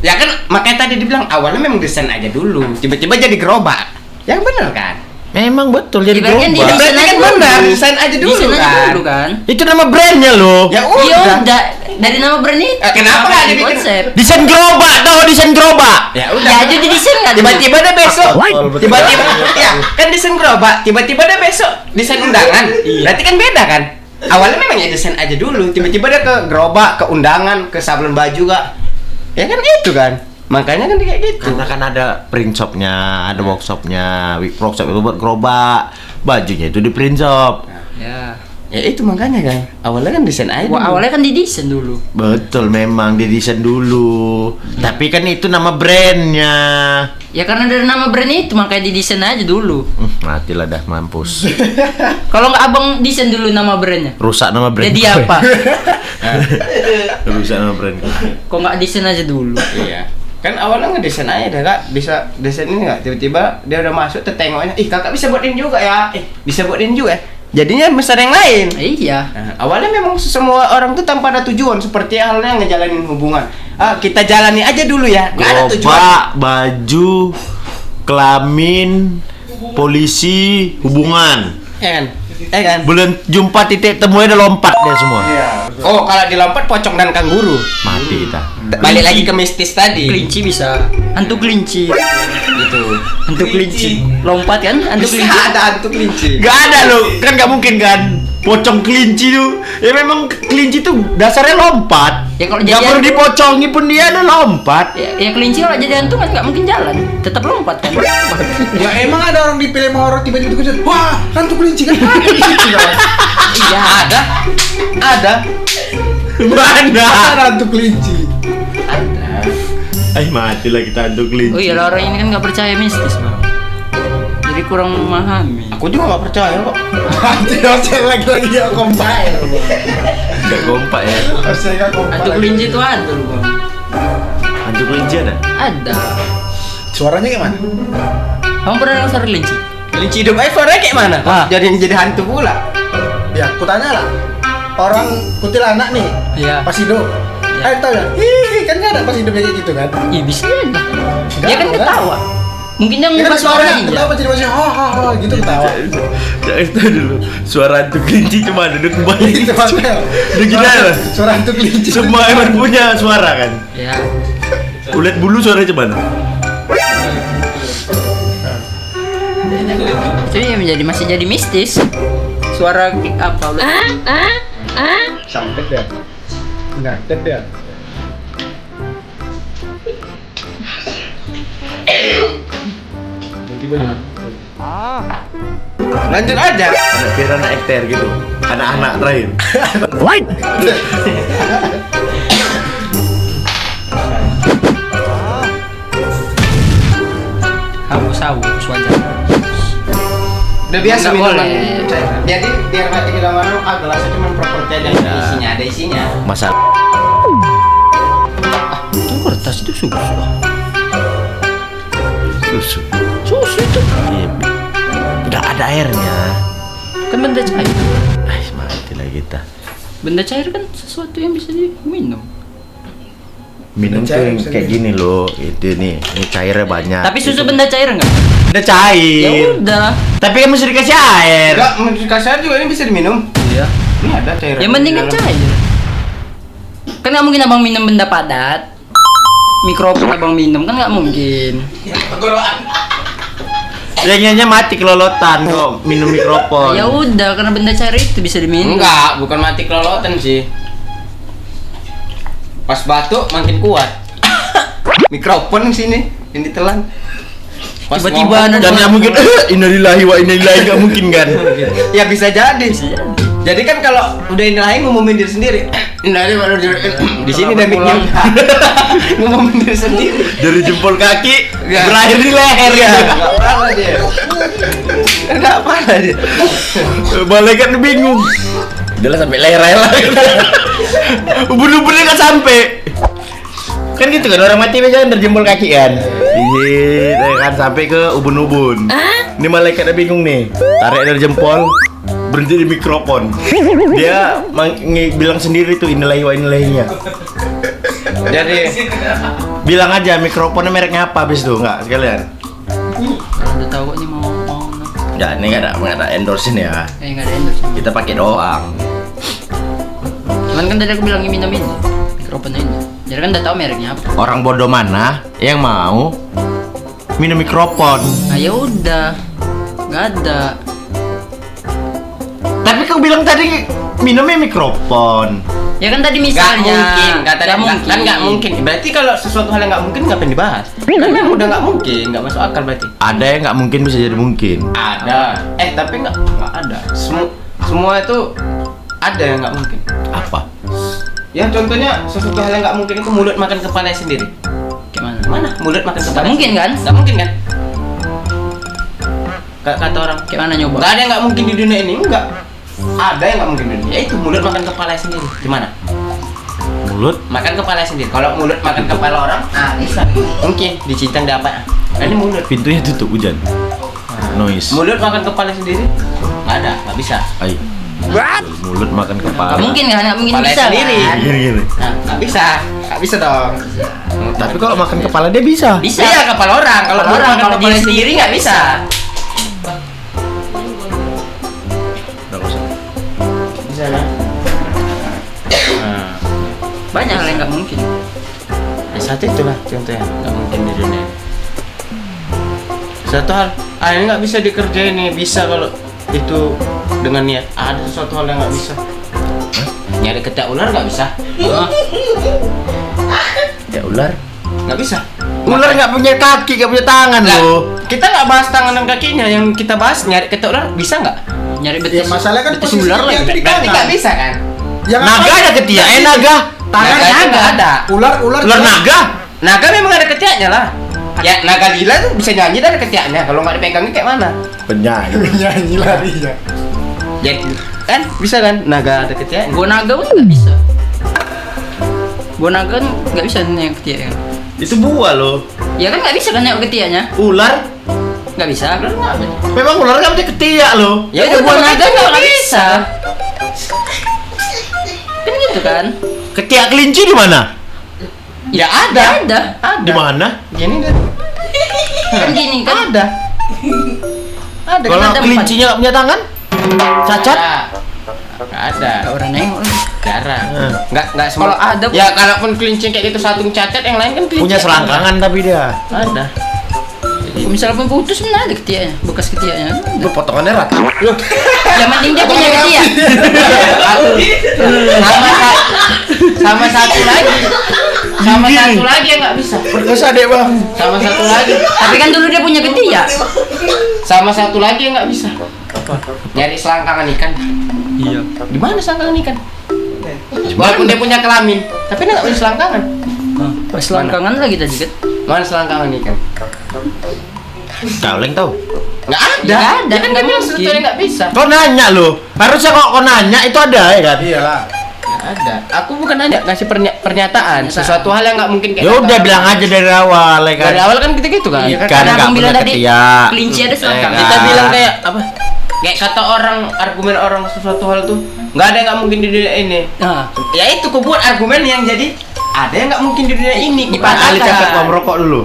Ya kan makanya tadi dibilang awalnya memang desain aja dulu, tiba-tiba jadi gerobak. Yang bener kan? Memang betul jadi Ibaratnya gerobak. Desain Berarti kan aja benar, dulu. desain aja dulu Desain aja kan. dulu kan. Itu nama brandnya loh. Ya Iya udah. udah, dari nama brand itu. Kenapa nggak dibikin konsep? Desain gerobak, tahu desain gerobak. Ya Ya udah. aja didesain kan. Tiba-tiba deh besok. Betul. Tiba-tiba ya kan desain gerobak, tiba-tiba deh besok desain undangan. Berarti kan beda kan? Awalnya memang ya desain aja dulu, tiba-tiba dia ke gerobak, ke undangan, ke sablon baju, Kak. Ya kan itu kan. Makanya kan kayak gitu. Karena kan ada print shopnya, ada workshopnya. Workshop itu buat gerobak, bajunya itu di print shop. Ya. Ya itu makanya kan. Awalnya kan desain aja. Wah, dulu. awalnya kan didesain dulu. Betul, memang didesain dulu. Tapi kan itu nama brandnya. Ya karena dari nama brand itu makanya didesain aja dulu. Matilah dah, mampus. Kalau nggak abang desain dulu nama brandnya. Rusak nama brand. Jadi gue. apa? Rusak nama brand. Kok nggak desain aja dulu? Iya. Kan awalnya ngedesain aja dah, Kak. Bisa desain ini nggak? Tiba-tiba dia udah masuk, tertengoknya, ih kakak bisa buatin juga ya. Bisa buatin juga. Jadinya besar yang lain. Iya. Nah, awalnya memang semua orang tuh tanpa ada tujuan, seperti halnya ngejalanin hubungan. Kita jalani aja dulu ya. Nggak ada tujuan. Gerobak, baju, kelamin, polisi, hubungan. Ya kan? Kan? Belum jumpa titik temunya udah lompat dia semua. Oh, kalau dilompat pocong dan kanguru. Mati kita. Balik lagi ke mistis tadi. Kelinci bisa. Hantu kelinci. Gitu. Hantu kelinci. Lompat kan? Hantu Bisa kelinci. ada hantu kelinci. Gak ada loh, kan gak mungkin kan. Pocong kelinci tuh. Ya memang kelinci tuh dasarnya lompat. Ya kalau Gak jadi perlu hantu- dipocongi pun dia ada lompat. Ya kelinci kalau jadi hantu kan nggak mungkin jalan. Tetap lompat kan. Ya emang ada orang di film horor tiba-tiba kejar. Wah, hantu kelinci kan ada di situ kan. Iya, ada. Ada. Mana? Ada hantu kelinci. Ada. Matilah kita hantu kelinci. Oh iya lah, orang ini kan nggak percaya mistis bang. Jadi kurang memahami. Aku juga gak percaya kok. Nanti dosen lagi ya kompak. Gak kompak ya. Dosen gak kompak. Hantu kelinci itu ada loh bang. Hantu kelinci ada? Ada. Suaranya gimana? Kamu pernah dengar suara kelinci? Kelinci hidup aja suaranya kayak mana? Ah. Jadi hantu pula. Ya, aku tanya lah. Orang kuntilanak nih, Iya. pas hidup. Tahu ya? Hihi, kan nggak ada pas hidupnya kayak gitu kan? Iya bisa aja. Dia kan Nggak, ketawa. Mungkin yang Ya kan ngubah suaranya iya. ketawa jadi masih ha gitu ketawa. Ya itu dulu. Suara hantu kelinci cuma duduk balik. Itu makanya. Udah gini aja. Suara hantu kelinci. Semua hewan punya suara kan. Ya. Ulet bulu suaranya gimana? Jadi ya masih jadi mistis. Suara apa ulet? Sampet ya. Ngatet ya. Lanjut aja. Biar anak ekter gitu. Anak-anak terakhir. Haus wajar. Udah biasa Nggak minuman boleh. cairan. Jadi biar nggak kehilangan warna, gelasnya cuma properti aja. Ada isinya. Masalah. Itu kertas itu susu. Susu. Susu itu. Iya. Nggak ada airnya. Kan benda cair. Mati lah kita. Benda cair kan sesuatu yang bisa diminum. Minum tuh yang kayak gini loh. Itu nih, ini cairnya banyak. Tapi susu benda cair enggak? udah cair. Ya udah. Tapi kan mesti dikasih air. Enggak, kasih air juga ini bisa diminum. Iya. Ini ada cairan. Yang penting kan di dalam. cair. Kan nggak mungkin abang minum benda padat. Mikrofon abang minum kan nggak mungkin. Yang mati kelolotan kok minum mikrofon. Ya udah, karena benda cair itu bisa diminum. Enggak, bukan mati kelolotan sih. Pas batuk makin kuat. Mikrofon sini yang ditelan. Pas Tiba-tiba ngomong, Dan nggak mungkin innalillahi wa inna ilaihi nggak mungkin kan. ya bisa jadi. Jadi kan kalau udah innalillahi ngumumin diri sendiri. Innalillahi wa inna ilaihi. Di sini demiknya ngumumin diri sendiri. Dari jempol kaki Ya. berakhir di leher ya. Enggak apa dia. Enggak apa dia. Malaikat bingung. Udah lah sampai leher aja lah. Ubun-ubunnya nggak sampai. Kan gitu kan orang mati biasanya dari jempol kaki kan. Iya, kan sampai ke ubun-ubun. Ini malaikatnya bingung nih. Tarik dari jempol, berhenti di mikrofon. Dia bilang sendiri tuh innalillahi wa inna ilaihi-nya. Jadi Bilang aja mikrofonnya mereknya apa habis itu enggak sekalian. Kalau udah tahu kok ini mau Ya, ini enggak ada endorse ya. nggak ada endorse. Kita pakai doang. Cuman kan tadi aku bilang minum ini mikrofon ini. Jadi kan udah tahu mereknya apa. Orang bodoh mana yang mau minum mikrofon? Nah ya udah, nggak ada. Tapi kau bilang tadi minumnya mikrofon. Ya kan tadi nggak misalnya. mungkin, kata dia Nggak mungkin. kan nggak mungkin. Berarti kalau sesuatu hal yang nggak mungkin ngapain dibahas? Kan memang udah nggak mungkin, nggak masuk akal berarti. Ada yang nggak mungkin bisa jadi mungkin. Ada. Tapi nggak ada. Semua itu ada yang nggak mungkin. Apa? Ya contohnya sesuatu hal yang nggak mungkin itu mulut makan kepala sendiri. Gimana? Mana? Mulut makan kepala. Nggak mungkin kan? Nggak mungkin kan? Kata orang. Gimana nyoba? Nggak ada yang nggak mungkin di dunia ini. Enggak. Ada yang nggak mungkin di dunia. Itu mulut makan kepala sendiri. Gimana? Mulut? Makan kepala sendiri. Kalau mulut makan kepala orang, bisa. Mungkin dicincang di apa? Ini mulut. Pintunya tutup hujan. Noise. Mulut makan kepala sendiri? Nggak ada. Nggak bisa. Ay. Mulut makan kepala. Nggak mungkin kan? Nggak mungkin Kepala bisa sendiri. kan? Gini. Nah, nggak bisa. Nggak bisa dong. Tapi kalau makan kepala dia bisa. Bisa. Iya kepala orang. Kalau Kalau mulut orang makan kalau kepala diri sendiri nggak bisa. Nggak usah. Bisa kan? Banyak hal yang nggak mungkin. Ya satu itulah contohnya nggak mungkin di dunia. Satu hal, ini nggak bisa dikerjain nih, bisa kalau itu dengan niat. Ada sesuatu hal yang nggak bisa. Nyari ketiak ular nggak bisa. Ya ular. Nggak bisa. Ular nggak punya kaki, nggak punya tangan Lah, loh. kita nggak bahas tangan dan kakinya, yang kita bahas nyari ketiak ular bisa nggak? Nyari Ya betis. masalahnya kan betis posisi ular dia lagi. tuh di Berarti kanan. nggak bisa kan? Yang Naga apa? ada ketiak, naga. Tangan Naga itu nggak ada. Ular Ular naga. Naga memang ada ketiaknya lah. Ya naga gila tuh bisa nyanyi dari ketiaknya. Kalau nggak dipegangnya kayak mana? Penyanyi. Nyanyi larinya. Ya kan bisa kan? Naga ada ketiaknya. Gua naga pun nggak bisa. Gua naga kan nggak bisa nengok ketiaknya. Itu buah loh. Ya kan nggak bisa kan nengok ketiaknya? Ular. Nggak bisa. Memang ular nggak punya ketiak loh. Ya udah gua naga nggak bisa. Kan gitu kan? Ketiak kelinci di mana? Ya ada. Ada. Ada. Di mana? Gini deh. Kan gini kan. Ada. Ada. Kalau ada kelincinya nggak punya tangan, cacat. Nggak ada. Orang nengok lagi. Jarang. Nggak semua. Kalau ada, ya kalaupun kelinci kayak gitu satu cacat, yang lain kan kelinci. Punya selangkangan tapi dia. Ada. Misalnya pun putus mana ada ketiaknya, bekas ketiaknya. Lu potongannya rata. Yang penting dia punya ketiak. Sama satu lagi. Sama satu lagi yang nggak bisa. Perkosa deh bang. Sama satu lagi. Tapi kan dulu dia punya ketiak. Sama satu lagi yang nggak bisa. Nyari selangkangan ikan. Iya. Di mana selangkangan ikan? Walaupun dia punya kelamin, tapi dia nggak punya selangkangan. Selangkangan lagi tadi kan. Mana selangkangan ikan? Kaleng tau. Nggak ada. Nggak ada, Dia kan nggak dia bilang mungkin. sebetulnya nggak bisa. Kau nanya lo. Harusnya kau nanya itu ada ya kan? Iyalah. Nggak ada. Aku bukan nanya, ngasih pernyataan. Sesuatu hal yang nggak mungkin kayak. Ya udah kata- bilang aja dari awal ya kan. Dari awal kan kita gitu kan. Iya kan Karena nggak abang bilang punya tadi ketiak. kelinci ada selangkangan. Kita bilang kayak apa? Kayak kata orang, argumen orang sesuatu hal tuh nggak ada yang nggak mungkin di dunia ini. Nah, Ya itu ku buat argumen yang jadi ada yang nggak mungkin di dunia ini. Pak Ali capek mau merokok dulu.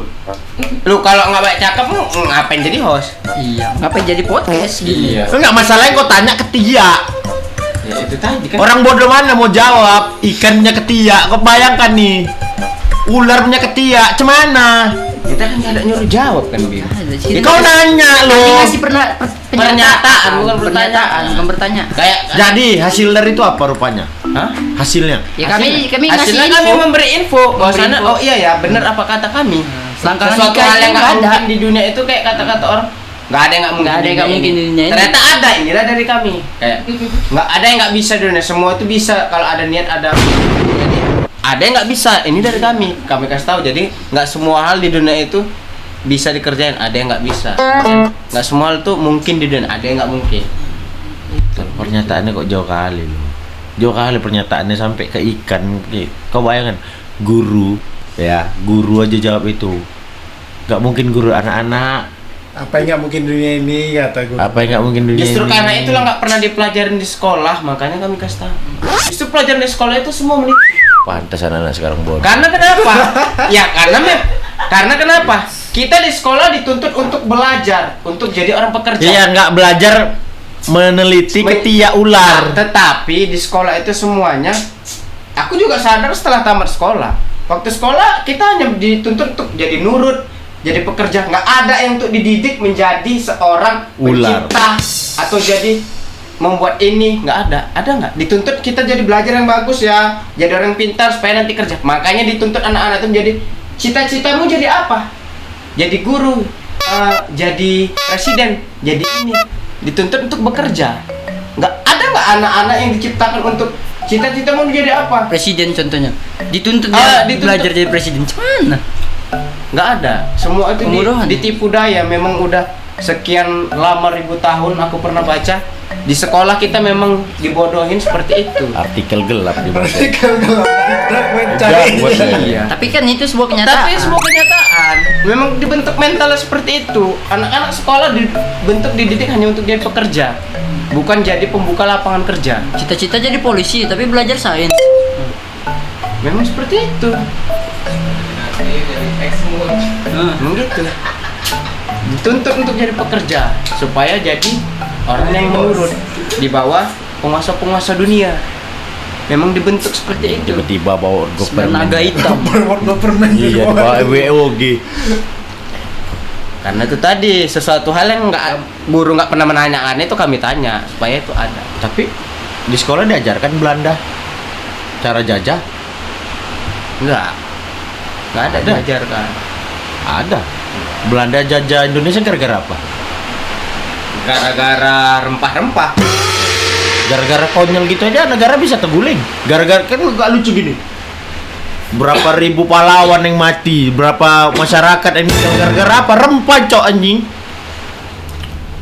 Lu kalau nggak baik cakep lu ngapain jadi host? iya. Ngapain jadi podcast gini? Enggak masalahnya kau tanya ketiak. Ya itu tadi kan. Orang bodoh mana mau jawab? Ikannya ketiak. Kau bayangkan nih. Ular punya ketiak, cemana? Kita kan nggak ada nyuruh jawab kan Bim. Ada Ya, kau nanya Tapi lo. ngasih Pernyataan, bukan pernyataan, bukan bertanya. Kayak Jadi hasil dari itu apa rupanya? hah? Hasilnya? Ya kami ngasih Hasilnya kami info. memberi info bahwasanya info. oh iya ya benar apa kata kami. Selangkangan Sesuatu ikan hal yang nggak nggak ada. mungkin di dunia itu kayak kata-kata orang nggak ada yang nggak mungkin. Nggak ada yang nggak mungkin di dunia ini. Ternyata ada, inilah dari kami. Kayak nggak ada yang nggak bisa di dunia, semua itu bisa kalau ada niat ada. Jadi ada yang nggak bisa, ini dari kami. Kami kasih tahu. Jadi nggak semua hal di dunia itu bisa dikerjain, ada yang nggak bisa. Nggak semua hal itu mungkin di dunia, ada yang nggak mungkin. Pernyataannya kok jauh kali lo. Jauh kali pernyataannya sampai ke ikan. Kau bayangkan guru ya, guru aja jawab itu. Gak mungkin guru anak-anak. Apa yang nggak mungkin dunia ini kata gue. Apa yang gak mungkin dunia Justru ini? karena itulah nggak pernah dipelajarin di sekolah, makanya kami kasih tahu. Justru pelajaran di sekolah itu semua menipu. Pantas anak-anak sekarang bodoh. Karena kenapa? Ya karena kenapa? Kita di sekolah dituntut untuk belajar, untuk jadi orang pekerja. Iya nggak belajar meneliti ketiak ular. Tetapi di sekolah itu semuanya, aku juga sadar setelah tamat sekolah. Waktu sekolah kita hanya dituntut untuk jadi nurut, jadi pekerja. Nggak ada yang untuk dididik menjadi seorang Ular. pencipta atau jadi membuat ini. Nggak ada. Ada nggak? Dituntut kita jadi belajar yang bagus ya, jadi orang pintar supaya nanti kerja. Makanya dituntut anak-anak itu menjadi cita-citamu jadi apa? Jadi guru, jadi presiden, jadi ini. Dituntut untuk bekerja. Nggak ada anak-anak yang diciptakan untuk cita-citamu menjadi apa? Presiden contohnya. Dituntut Ah, dia dituntut. belajar jadi presiden. Cuman Nggak ada. Semua itu Pembunuhan. ditipu daya. Memang udah sekian lama ribu tahun aku pernah baca di sekolah kita memang dibodohin seperti itu. Artikel gelap di bahasa. Iya. tapi kan itu sebuah kenyataan. Tapi semua kenyataan memang dibentuk mentalnya seperti itu. Anak-anak sekolah dibentuk dididik hanya untuk jadi pekerja, bukan jadi pembuka lapangan kerja. Cita-cita jadi polisi tapi belajar sains. Memang seperti itu. Memang gitu. Dituntut untuk jadi pekerja supaya jadi orang yang menurut di bawah penguasa-penguasa dunia. Memang dibentuk seperti itu. Tiba-tiba bawa orgo Naga hitam. permen Iya, bawa WOG. Karena itu tadi sesuatu hal yang guru nggak pernah menanyakan itu kami tanya supaya itu ada. Tapi di sekolah diajarkan Belanda cara jajah. Nggak ada Ada. diajarkan. Ada. Belanda jajah Indonesia gara-gara apa? Gara-gara rempah-rempah. Gara-gara konyol gitu aja negara bisa terguling. Gara-gara kan gak lucu gini. Berapa ribu pahlawan yang mati, berapa masyarakat yang gara-gara apa? Rempah cok anjing.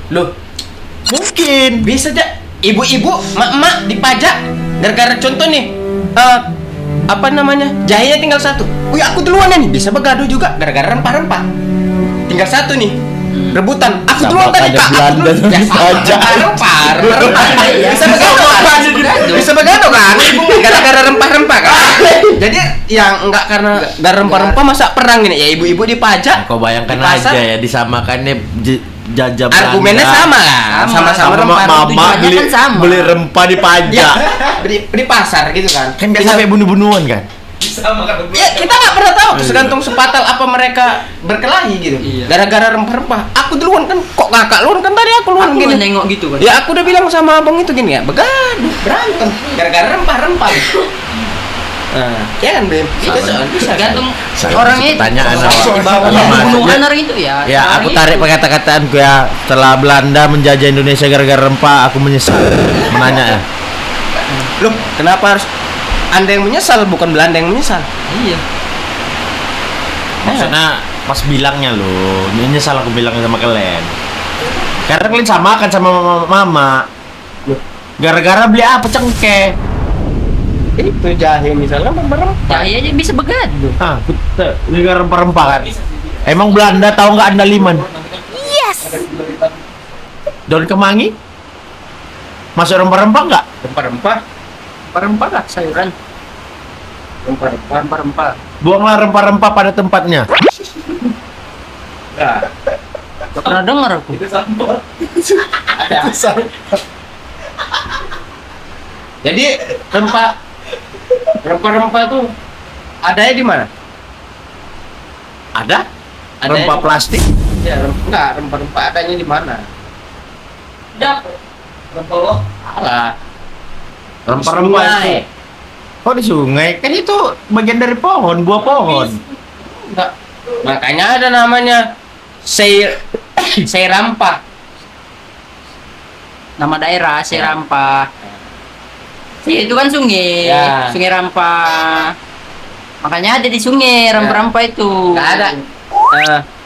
Loh, Mungkin. bisa aja ibu-ibu, mak-mak dipajak gara-gara contoh nih. Apa namanya? Jahenya tinggal satu. Wih, aku duluan nih. Bisa begaduh juga gara-gara rempah-rempah. Tinggal satu nih. Rebutan. Aku Sama duluan tadi, ada Kak. Aku Belanda duluan. Ya, sama. dipajak. Rempah-rempah. Bisa begaduh kan? Bisa begaduh kan? Gara-gara rempah-rempah kan? Jadi yang enggak karena garam rempah-rempah masa perang gini ya ibu-ibu dipajak. Kau bayangkan Di pasar. aja ya disamakannya jajah Argumennya Belanda. sama kan? Sama-sama rempah. mama tujuannya beli kan sama. beli rempah di Ya, pajak. di pasar gitu kan. Kan nggak sampai bunuh-bunuhan kan? Ya kita nggak pernah tahu tergantung sepatal apa mereka berkelahi gitu. Iya. Gara-gara rempah-rempah. Aku duluan kan kok kakak luan kan tadi aku luan Aku gini. nengok gitu kan. Ya aku udah bilang sama abang itu gini ya, begaduh, berantem gara-gara rempah-rempah. Nah, ya kan Bim? Itu bisa Tergantung Saya orangnya kasih pertanyaan itu. awal. Di bawah Iya, bunuhan maksudnya- orang itu ya. Ya, orang aku itu. tarik kata-kataanku ya. Setelah Belanda menjajah Indonesia gara-gara rempah, aku menyesal. Menanya ya. Loh, kenapa harus Anda yang menyesal bukan Belanda yang menyesal? Iya. Maksudnya pas bilangnya loh, menyesal aku bilang sama kalian. Karena kalian samakan sama mama. Gara-gara beli apa cengkeh? Itu jahe misalnya rempah-rempah. Ya aja bisa begaduh. Ah, betul. Gara-gara rempah-rempah kan. Emang Belanda tahu nggak andaliman? Yes. Daun kemangi? Masuk rempah-rempah nggak? Rempah-rempah, Rempah lah sayuran. rempah-rempah. Rempah. Buanglah rempah-rempah pada tempatnya. Nah, Gak pernah dengar aku. jadi rempah-rempah tuh adanya di mana? Ada? Ada Rempah ya? plastik? Ya, enggak, rempah-rempah adanya di mana? Rempah lo? Alah. Rempah-rempah Sungai. itu. Oh di sungai? Kan itu bagian dari pohon, buah pohon. Enggak. Makanya ada namanya Serampah. Nama daerah Serampah. Iya itu kan sungai. Ya. Sungai Rampah. Makanya ada di sungai Rampah itu. Enggak ada.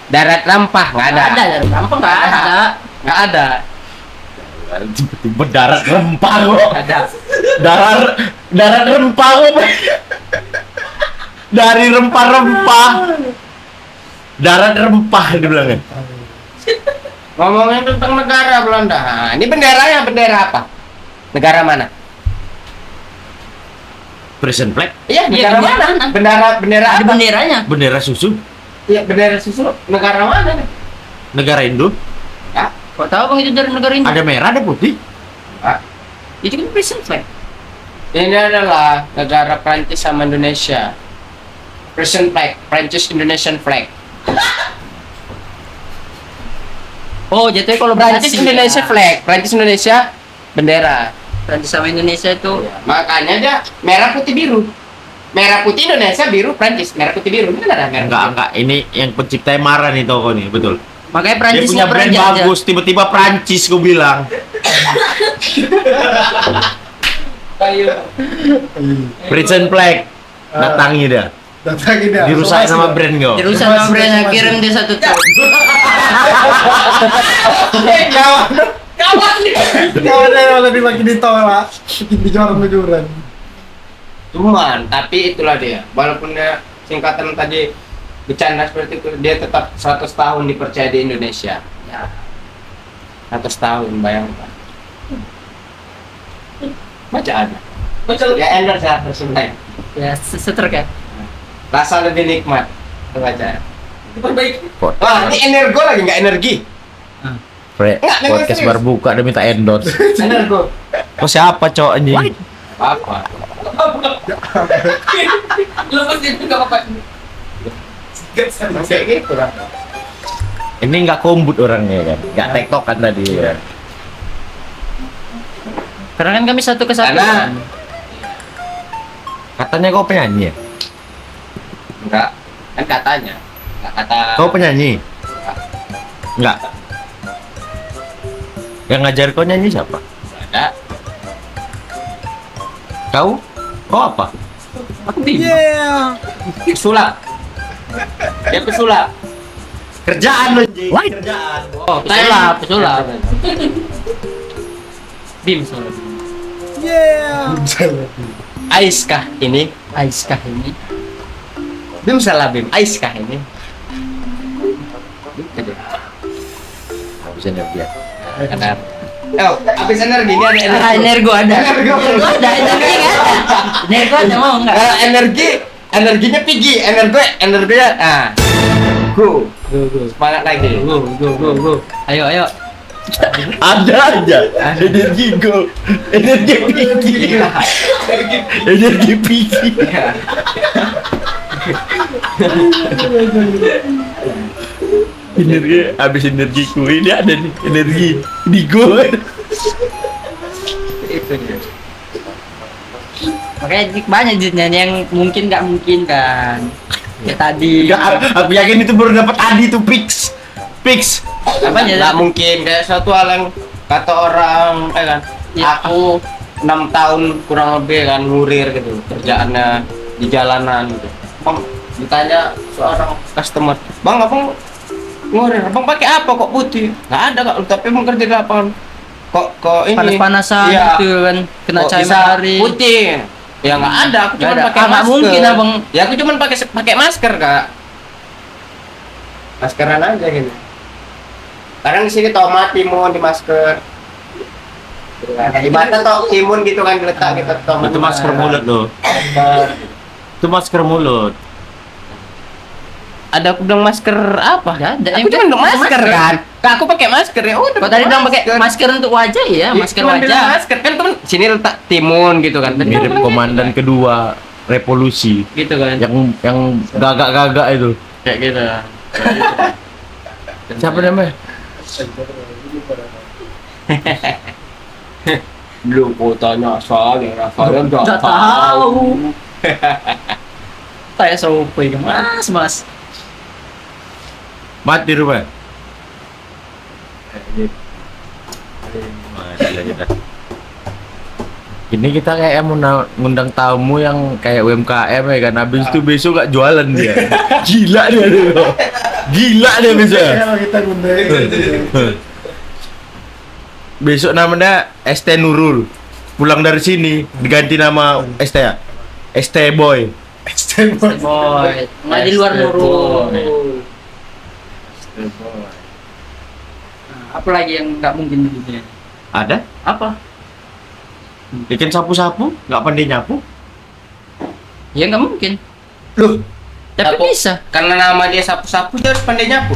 Darat Rampah enggak ada. Nggak ada dari Rampah nggak ada. Enggak ada. Tiba-tiba darat rempah kok. Ada. Darat rempah kok. Dari rempah-rempah. Darat rempah dibilangnya. Ngomongin tentang negara Belanda. Nah, ini benderanya bendera apa? Negara mana? Prison flag, Iya, Iya, negara bendera mana? mana? Bendera Ada apa? benderanya. bendera susu, Iya, bendera susu. Negara mana nih? negara Indo. Ya. Kok tahu bang itu dari negara ini? Ada merah, ada putih. Ah, Itu kan prison flag. ini adalah negara Prancis sama Indonesia. Persian flag, Prancis Indonesian flag. Oh jatuhnya kalau Prancis berarti Indonesia flag, Prancis Indonesia bendera. Prancis sama Indonesia itu. Makanya dia merah putih biru. Merah putih Indonesia, biru Prancis. Merah putih biru. Ini kan ada merah. Enggak. Ini yang penciptanya marah nih toko nih, betul. Makanya Dia Prancis punya nggak pernah brand jajah. bagus, tiba-tiba Prancis gue bilang. Prison flag. Datangi dia. Datangin dah. Dirusak sama brand gue. Dirusak sama brandnya, kirim dia satu truk. Kawan yang lebih makin ditolak, makin dijoran-joran. Cuman, tapi itulah dia. Walaupun dia singkatan tadi bercanda seperti itu, dia tetap 100 tahun dipercaya di Indonesia. Ya. 100 tahun, bayangkan. Bacaannya. Ya endorse ya, sebenarnya. Ya setruk ya. Rasa lebih nikmat. Baca. Diperbaiki. Wah, ini energo lagi, nggak energi. Enggak, memang Podcast serius. baru buka udah minta endorse. Energo. Kok siapa cowok anjing? Apa? Lepas itu nggak apa-apa. Kayak gitu lah. Ini nggak kombut orangnya kan, nggak tektokan tadi ya. Karena kan kami satu kesatuan. Karena- Katanya kau penyanyi ya? Enggak. Kan katanya. Enggak kata. Kau penyanyi? Enggak. Yang ngajar kau nyanyi siapa? Ada. Kau? Kau apa? Aku bingung. Yeah. Pesulap. Dia pesulap. Kerjaan lo, anjing. Kerjaan. Oh pesulap. Bim soalnya. Yeah. Ais kah ini? Ais kah ini? Bim salah Bim. Ais kah ini? Bisa dia. Ada. Oh, habis energi ini ada Ah, energi. energo ada. Energo. Energo ada. Energi nggak ada. Energo ada mau nggak? Energi energinya tinggi, energinya go. Semangat lagi. Go. Ayo. Ada aja. Energi go. Energi tinggi. Energi tinggi. Energi habis energiku ini ada nih energi di go. Itu dia. Makanya banyak jenisnya yang mungkin nggak mungkin kan. Kayak tadi. Aku yakin itu baru dapat Adi tuh fix. Apa ya? Nggak mungkin kayak suatu hal yang kata orang kan. Ya. Aku 6 tahun kurang lebih kan ngurir gitu kerjaannya di jalanan gitu. Bang ditanya seorang customer, "Bang, abang ngurir, abang pakai apa kok putih?" "Nggak ada kak, tapi emang kerja di lapangan." Kok ini Panas-panasan iya. gitu kan, kena Kok cahaya bisa matahari. putih? Ya nggak ada, aku cuma Nggak ada. pakai Nggak masker. mungkin, abang. Ya aku cuma pakai masker kak. Maskeran aja gitu. Kadang di sini tomat, timun di masker. Kayak di mata toh timun gitu kan diletak gitu tomat. Itu masker mulut loh. Itu masker mulut. Ada aku bilang masker apa? Nggak ada. Aku cuma bilang masker kan. Kak, aku pakai masker ya udah. Kok tadi bilang pakai masker untuk wajah ya, masker Cuma bilang wajah. Masker kan temen sini letak timun gitu kan. Tadi Mirip aku bilang komandan kedua revolusi gitu kan. yang gagak-gagak itu. Kayak gitu. Siapa namanya? Belum fotonya soalnya Rafael Nggak tahu. Saya sopoy mas. Mati rumah. Ini kita kayak mau ngundang tamu yang kayak UMKM ya kan. Habis itu besok gak jualan dia. Gila dia tuh. Gila dia besok. Kita ngundang. Besok namanya ST Nurul. Pulang dari sini diganti nama ST ya. ST Boy. Boy, nggak di luar Nurul. Apa lagi yang nggak mungkin di dunia? Ada? Apa? Ikan sapu-sapu nggak pandai nyapu. Ya nggak mungkin. Loh, Tapi Sapu. bisa. karena nama dia sapu-sapu dia harus pandai nyapu.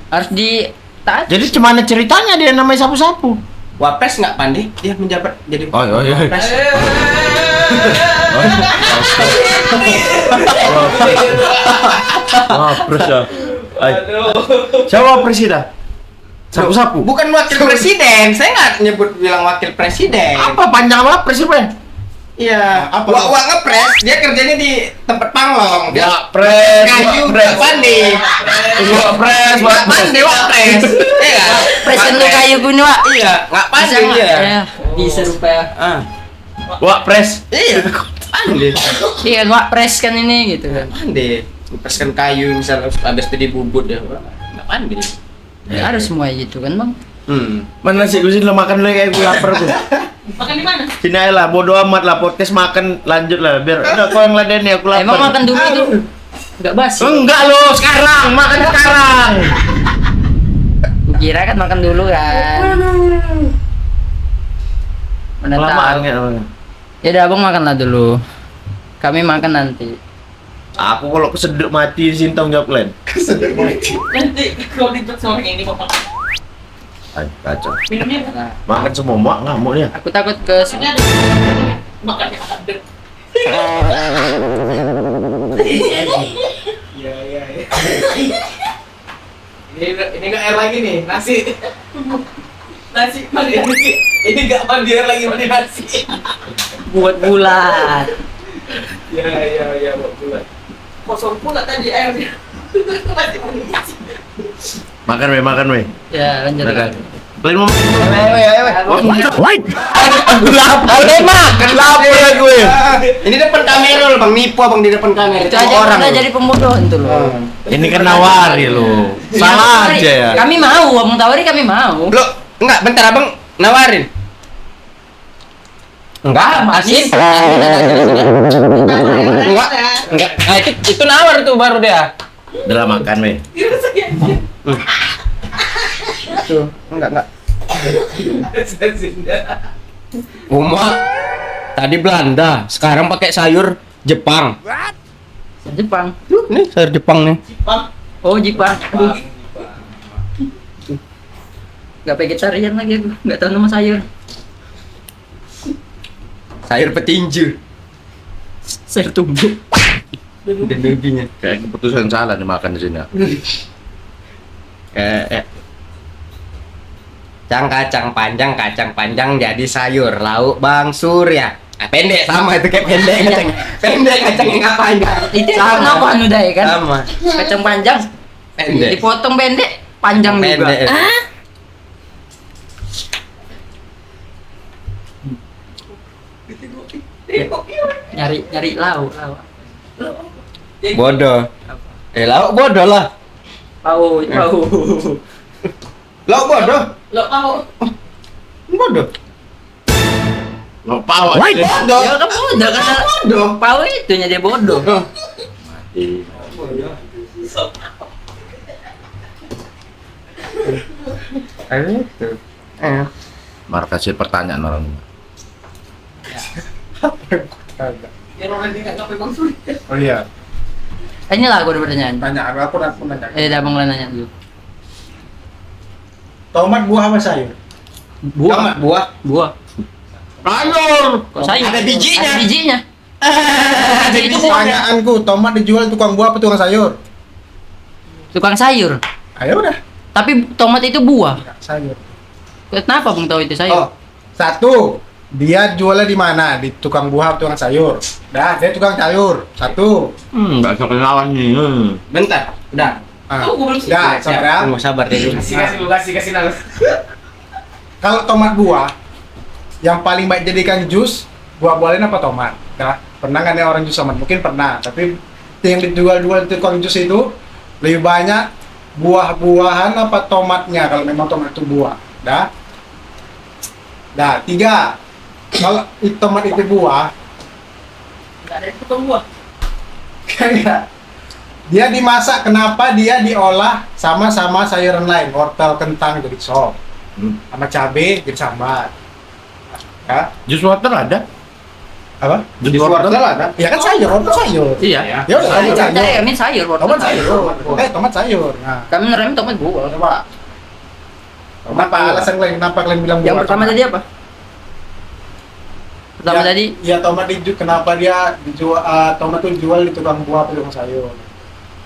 Harus di taat. Jadi gimana ceritanya dia namanya sapu-sapu? Wapres nggak pandai, dia menjabat jadi Oh iya. Wapres. Wah, pres ya. Siapa presiden? Sapu-sapu. Bukan wakil presiden, saya nggak nyebut bilang wakil presiden. Apa panjang apa presiden? Iya, Apa wak tuh? wak ngepres, dia kerjanya di tempat panglong. Dia pres. kayu nggak pandai. Wak pres, Nggak pandai wapres. Iya nggak? Pres lu Wapres. kayu gini Wak. Iya, nggak Bisa pandai nggak? dia. Ya, bisa rupanya. Ah, Wak pres. iya, pandai. Iya kan Wak pres kan ini gitu kan. Pandai. Ngepreskan kayu misalnya habis itu dibubut ya. Nggak pandai. Ya, harus semua gitu kan bang. Mana nasi gue sini lo makan dulu kayak gue lapar tuh. Makan di mana? Sini aja lah, bodo amat lah, podcast makan lanjut lah, biar udah kau yang ladenin aku lapar. Emang makan dulu itu nggak basi? Enggak lo, sekarang, makan sekarang. Kira kan makan dulu kan. Mana Kelamaan tahu. ya. Ya udah abang makanlah dulu. Kami makan nanti. Aku kalau kesedek mati di sini tanggung jawab lain. Nanti kalau dijemput sama ini bapak. Ay, kacau. Minumnya apa? Makan semua mak ngamuk dia. Aku takut ke sini ada. Makannya ada. Iya. Ini nggak air lagi nih, nasi. Nasi mandi nasi. Ini nggak mandi air lagi, mandi nasi. Buat bulat. Iya, buat bulan. Kosong pula tadi airnya. Masih mandi nasi. Makan weh. Ya lanjut. Makan. Kalian mau Like. aku lapar. Makan lapar gue. Ini depan kamera loh, Bang. Nipu Bang di depan kamera. Itu Sama aja orang kita loh. jadi pembodohan tuh loh. Ini kan nawari lo. Salah aja ya. Kami mau, abang tawari kami mau. Loh, enggak, bentar Abang nawarin. Enggak, asin. Enggak. Nah, itu nawar tuh baru dia. Udah makan weh. Tuh, enggak. Uma tadi Belanda, sekarang pakai sayur Jepang. Jepang. Nih sayur Jepang nih. Oh, Jepang. Aduh. Gak vegetarian lagi aku. Gak tahu nama sayur. Sayur petinju. Sayur tumbuk. Dan babinya. Kayak keputusan salah dimakan di sini. Kacang panjang jadi sayur lauk Bang Surya. Pendek sama itu kayak pendek kacang yang nggak panjang. Itu sama kenapa anu dai kan? sama Kacang panjang. pendek. Dipotong pendek, panjang juga. Pendek. Nyari lauk. Bodoh. Lauk bodoh lah. Pau. Lauk bodoh. Bodoh. Lo pawat. Bodoh. Ya kan bodoh karena Bodoh. pau itunya dia bodoh. Mar kasih pertanyaan orang. Oh iya, Ini lah aku ada pertanyaan. tanya aku nanya. Dah Bang Lan nanya dulu. Tomat buah apa sayur? Tomat buah. Buah. Sayur. Kok sayur? Ada bijinya. Ada bijinya. Jadi pertanyaanku, tomat dijual tukang buah apa tukang sayur? Tukang sayur. Ayo udah, Tapi tomat itu buah. sayur. Kenapa Bang tahu itu sayur? Oh, satu, dia jualnya di mana? Di tukang buah atau tukang sayur? Dah, dia tukang sayur. Satu. Nggak bisa kenalan nih. Bentar. Udah. Ah. Dah, sabar. Tunggu sabar deh dulu. Kasih nang. Kalau tomat buah, yang paling baik jadikan jus, buah-buahin apa tomat? Dah, pernah nggak nih orang jus tomat? Mungkin pernah, tapi yang dijual-jual di tukang jus itu lebih banyak buah-buahan apa tomatnya kalau memang tomat itu buah. Dah. Dah, tiga. Kalau tomat itu buah, Enggak ada tukang buah. kayak dia dimasak, kenapa dia diolah sama-sama sayuran lain, wortel, kentang jadi sop, sama cabe jadi sambar. Ya, Jus water ada? apa? Jus water ada. Ya kan sayur, wortel sayur. Iya. Ya udah, tomat sayur. Ini sayur. Tomat sayur. Tomat sayur. Nah, Kami nerem tomat buah. coba. Kenapa alasan kalian kenapa kalian bilang buah? Yang pertama tomat? tadi apa? Pertama tadi Ya tomat kenapa dia dijual tomat tuh dijual di tukang buah atau tukang sayur?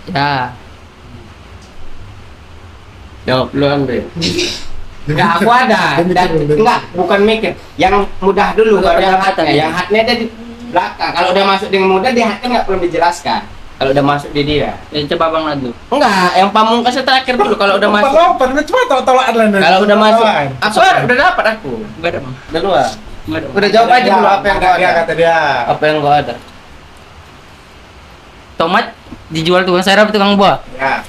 ya. Jawab lu Andre. Enggak, aku ada. Dia mikir Dan, dulu. enggak, bukan mikir. Yang mudah dulu Enggak baru yang kelihatan. hatnya. Yang hatnya ada di belakang. Kalau udah masuk dengan mudah, di hatnya nggak perlu dijelaskan. Kalau udah masuk di dia. Coba Bang Ladu. Enggak, yang pamungkas terakhir dulu kalau udah masuk. Lompat, coba tolak Adlan. Kalau udah masuk. Aku udah dapat aku. Enggak ada Bang. Udah luar. Enggak ada. Udah jawab aja dulu apa yang kau dia ada. kata dia. Apa yang kau ada? Tomat dijual tukang sayur apa tukang buah? Ya,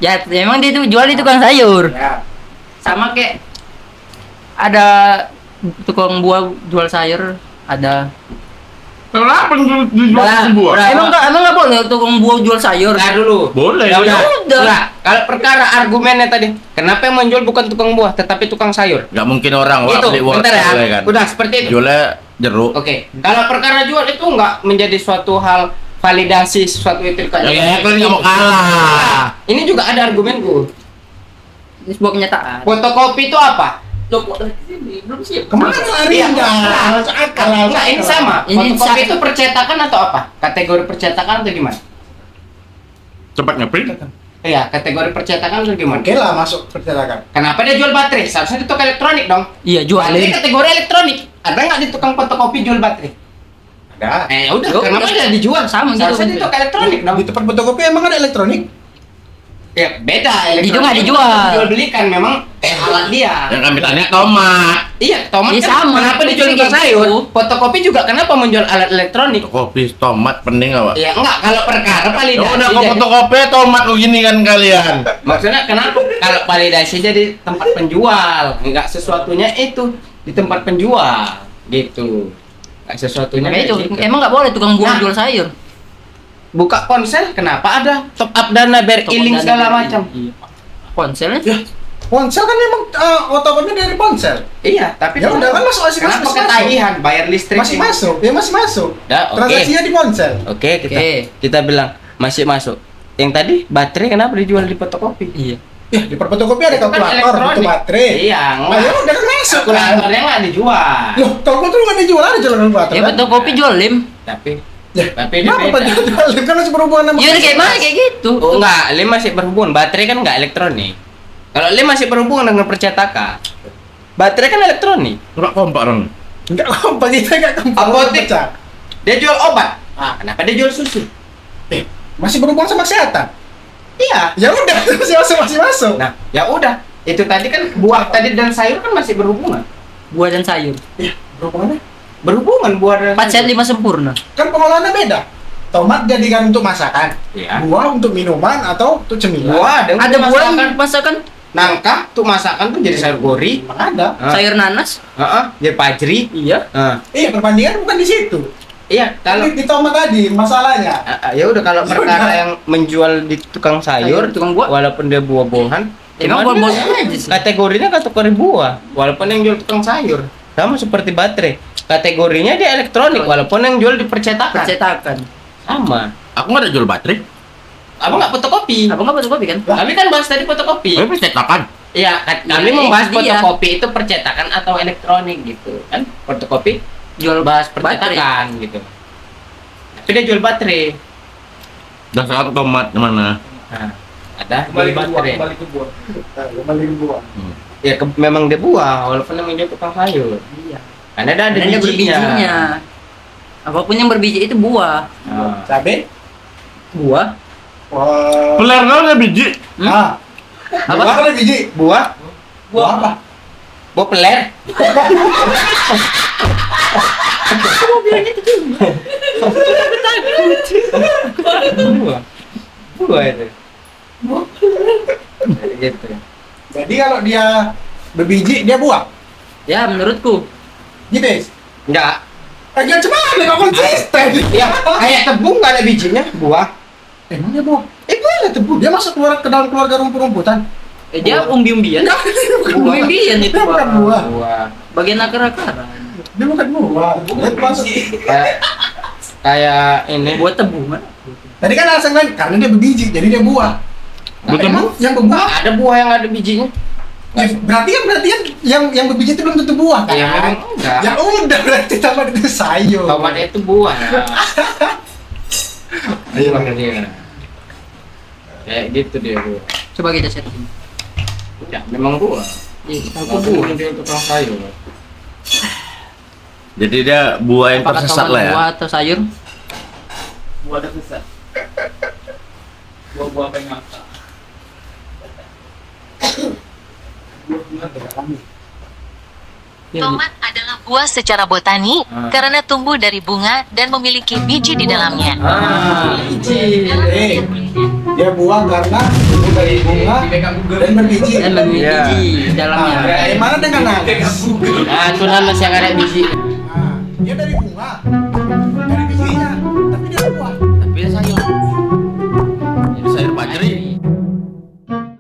Ya, memang dia tuh jual di tukang sayur. ya. Sama kayak ada tukang buah jual sayur, ada. Kenapa dijual buah? Emang nggak boleh tukang buah jual sayur? Nah dulu. Boleh. Ya udah. udah. Enggak, kalau perkara argumennya tadi, kenapa yang menjual bukan tukang buah tetapi tukang sayur? Nggak mungkin orang Itu, beli wortel bentar ya. kan. Udah seperti itu. Jualnya jeruk. Oke, kalau perkara jual itu nggak menjadi suatu hal validasi sesuatu itu Ya, kalian nggak mau kalah. Ini juga ada argumenku. Ini sebuah kenyataan. Fotokopi itu apa? Belum siap. Kemana lari Iya, enggak? enggak. Akal. Enggak, ini sama. Ini Fotokopi itu percetakan atau apa? Kategori percetakan atau gimana? Cepat ngeprint. Iya, kategori percetakan atau gimana? Oke lah masuk percetakan. Kenapa dia jual baterai? Seharusnya di toko elektronik dong. Iya, Baterai jualin. kategori elektronik. Ada nggak di tukang fotokopi jual baterai? Ada. Udah, Yo, kenapa udah. dia dijual? Sama gitu. Seharusnya di toko elektronik dong. Di tempat fotokopi emang ada elektronik? Ya, beda. Itu nggak Elektronik dijual. Jual belikan memang alat dia. Yang kami tanya tomat. Iya, tomat Iya, kan sama. kenapa dijual Itu tukang gitu. sayur? Fotokopi juga kenapa menjual alat elektronik? Kopi tomat pening apa? Ya enggak, kalau perkara Ya validasi. udah kok jadi- fotokopi tomat kok gini kan kalian. Maksudnya kenapa kalau validasi jadi tempat penjual, enggak sesuatunya itu di tempat penjual gitu. Enggak sesuatunya Makanya kayak itu, gitu. emang nggak boleh tukang buah Nah. jual sayur. Buka ponsel kenapa ada top up dana berkiling Toko segala dana macam? iya. Ponselnya? Ponsel kan memang otopetnya dari ponsel. Iya, tapi Ya udah kan masuk kenapa masuk. ketagihan bayar listrik Masih masuk, ya masih masuk. Dah, oke. Transaksinya di ponsel. Oke, kita Oke. kita bilang masih masuk. Yang tadi baterai kenapa dijual di fotokopi? Iya. Ya, di fotokopi ada Itu kan kalkulator elektronik. untuk baterai. Iya, Nah, ya udah kan masuk lah. kalkulatornya nggak dijual. Loh, kalkulator nggak dijual, ada jualan kalkulator. Ya kan? fotokopi jual lem. Tapi Ya, Tapi dia kenapa beda. jual lem? Kan masih berhubungan sama Ya kayak mana kayak gitu. Oh enggak, lem masih berhubungan. Baterai kan enggak elektronik. Kalau lem masih berhubungan dengan percetakan. Baterai kan elektronik. Enggak kompak dong. Enggak kompak, kita enggak kompak. Apotek. Pecah. Dia jual obat. Ah, kenapa dia jual susu? Masih berhubungan sama kesehatan. Iya. Ya udah, masih masuk. Nah, ya udah. Itu tadi kan buah tadi dan sayur kan masih berhubungan. Buah dan sayur. Iya, berhubungannya. Berhubungan buah dan 4 sehat 5 sempurna. Kan pengolahannya beda. Tomat jadikan untuk masakan. Iya. Buah untuk minuman atau untuk cemilan. Buah Ada buah yang masakan nangka tuh masakan tuh jadi sayur gori. Emang ada. sayur nanas. Heeh, jadi pajri. Iya. Iya, perbandingan bukan di situ. Iya, kalau Di tomat tadi masalahnya. ya udah kalau perkara yang menjual di tukang sayur, Tukang buah. walaupun dia buah-buahan, Emang cuman buah-buahan aja sih. kategorinya kategori buah, walaupun yang jual tukang sayur. Sama seperti baterai. Kategorinya dia elektronik, walaupun yang jual di percetakan. Percetakan. Sama. Aku nggak ada jual baterai. Abang nggak fotokopi. Apa enggak fotokopi kan? Kami kan bahas tadi fotokopi. Tapi percetakan. Iya, kami Iya, membahas itu dia. fotokopi itu percetakan atau elektronik gitu kan. Fotokopi Jual bahas baterai. percetakan gitu. Tapi dia jual baterai. Dan sekarang tomat mana? Nah, ada jual baterai. Kembali ke buah. Ya memang dia buah, walaupun memang dia tukang sayur. Iya. Karena ada Karena dia bijinya. berbijinya. Apapun yang berbiji itu buah. Nah, Cabe? Buah. Wah. Peler nggak ada biji. Ah. Apa? Buah ada biji. buah, Buah apa? buah peler. buah, buah itu. Gitu. Jadi kalau dia berbiji dia buah. Ya menurutku. Gitu. Enggak. Agak cuma kok konsisten. Ya, kayak tepung nggak ada bijinya, buah. Emang dia buah? Buah lah tepung. Dia masuk ke dalam keluarga rumput-rumputan. Dia umbi-umbian. Enggak, dia bukan buah. Umbi-umbian itu. Dia bukan buah. Buah. Bagian akar-akaran. Dia bukan buah. Dia masuk. Kayak ini. Buah tebungan. Tadi kan alasan lain karena dia berbiji, jadi dia buah. Betul. Emang yang berbuah? Ada buah yang ada bijinya. Ya, berarti kan yang berbiji itu belum tentu buah kan? Iya, memang enggak. Ya udah berarti tomat itu sayur. Tomat itu buah. Buah dia. Kayak gitu dia buah. Coba kita setting. Ya, memang buah. Iya, Aku buah dia tukang sayur. Jadi dia buah yang Apakah tersesat tomat lah ya. buah atau sayur? Buah ada sesat. Buah-buah pengata. Ya, Tomat adalah buah secara botani karena tumbuh dari bunga dan memiliki biji di dalamnya. Biji. Dia buah karena tumbuh dari bunga dan berbiji. dan lebih Iya. biji di dalamnya. Bagaimana dengan nanas? Nah, itu nanas yang ada biji. Dia dari bunga, dari bijinya.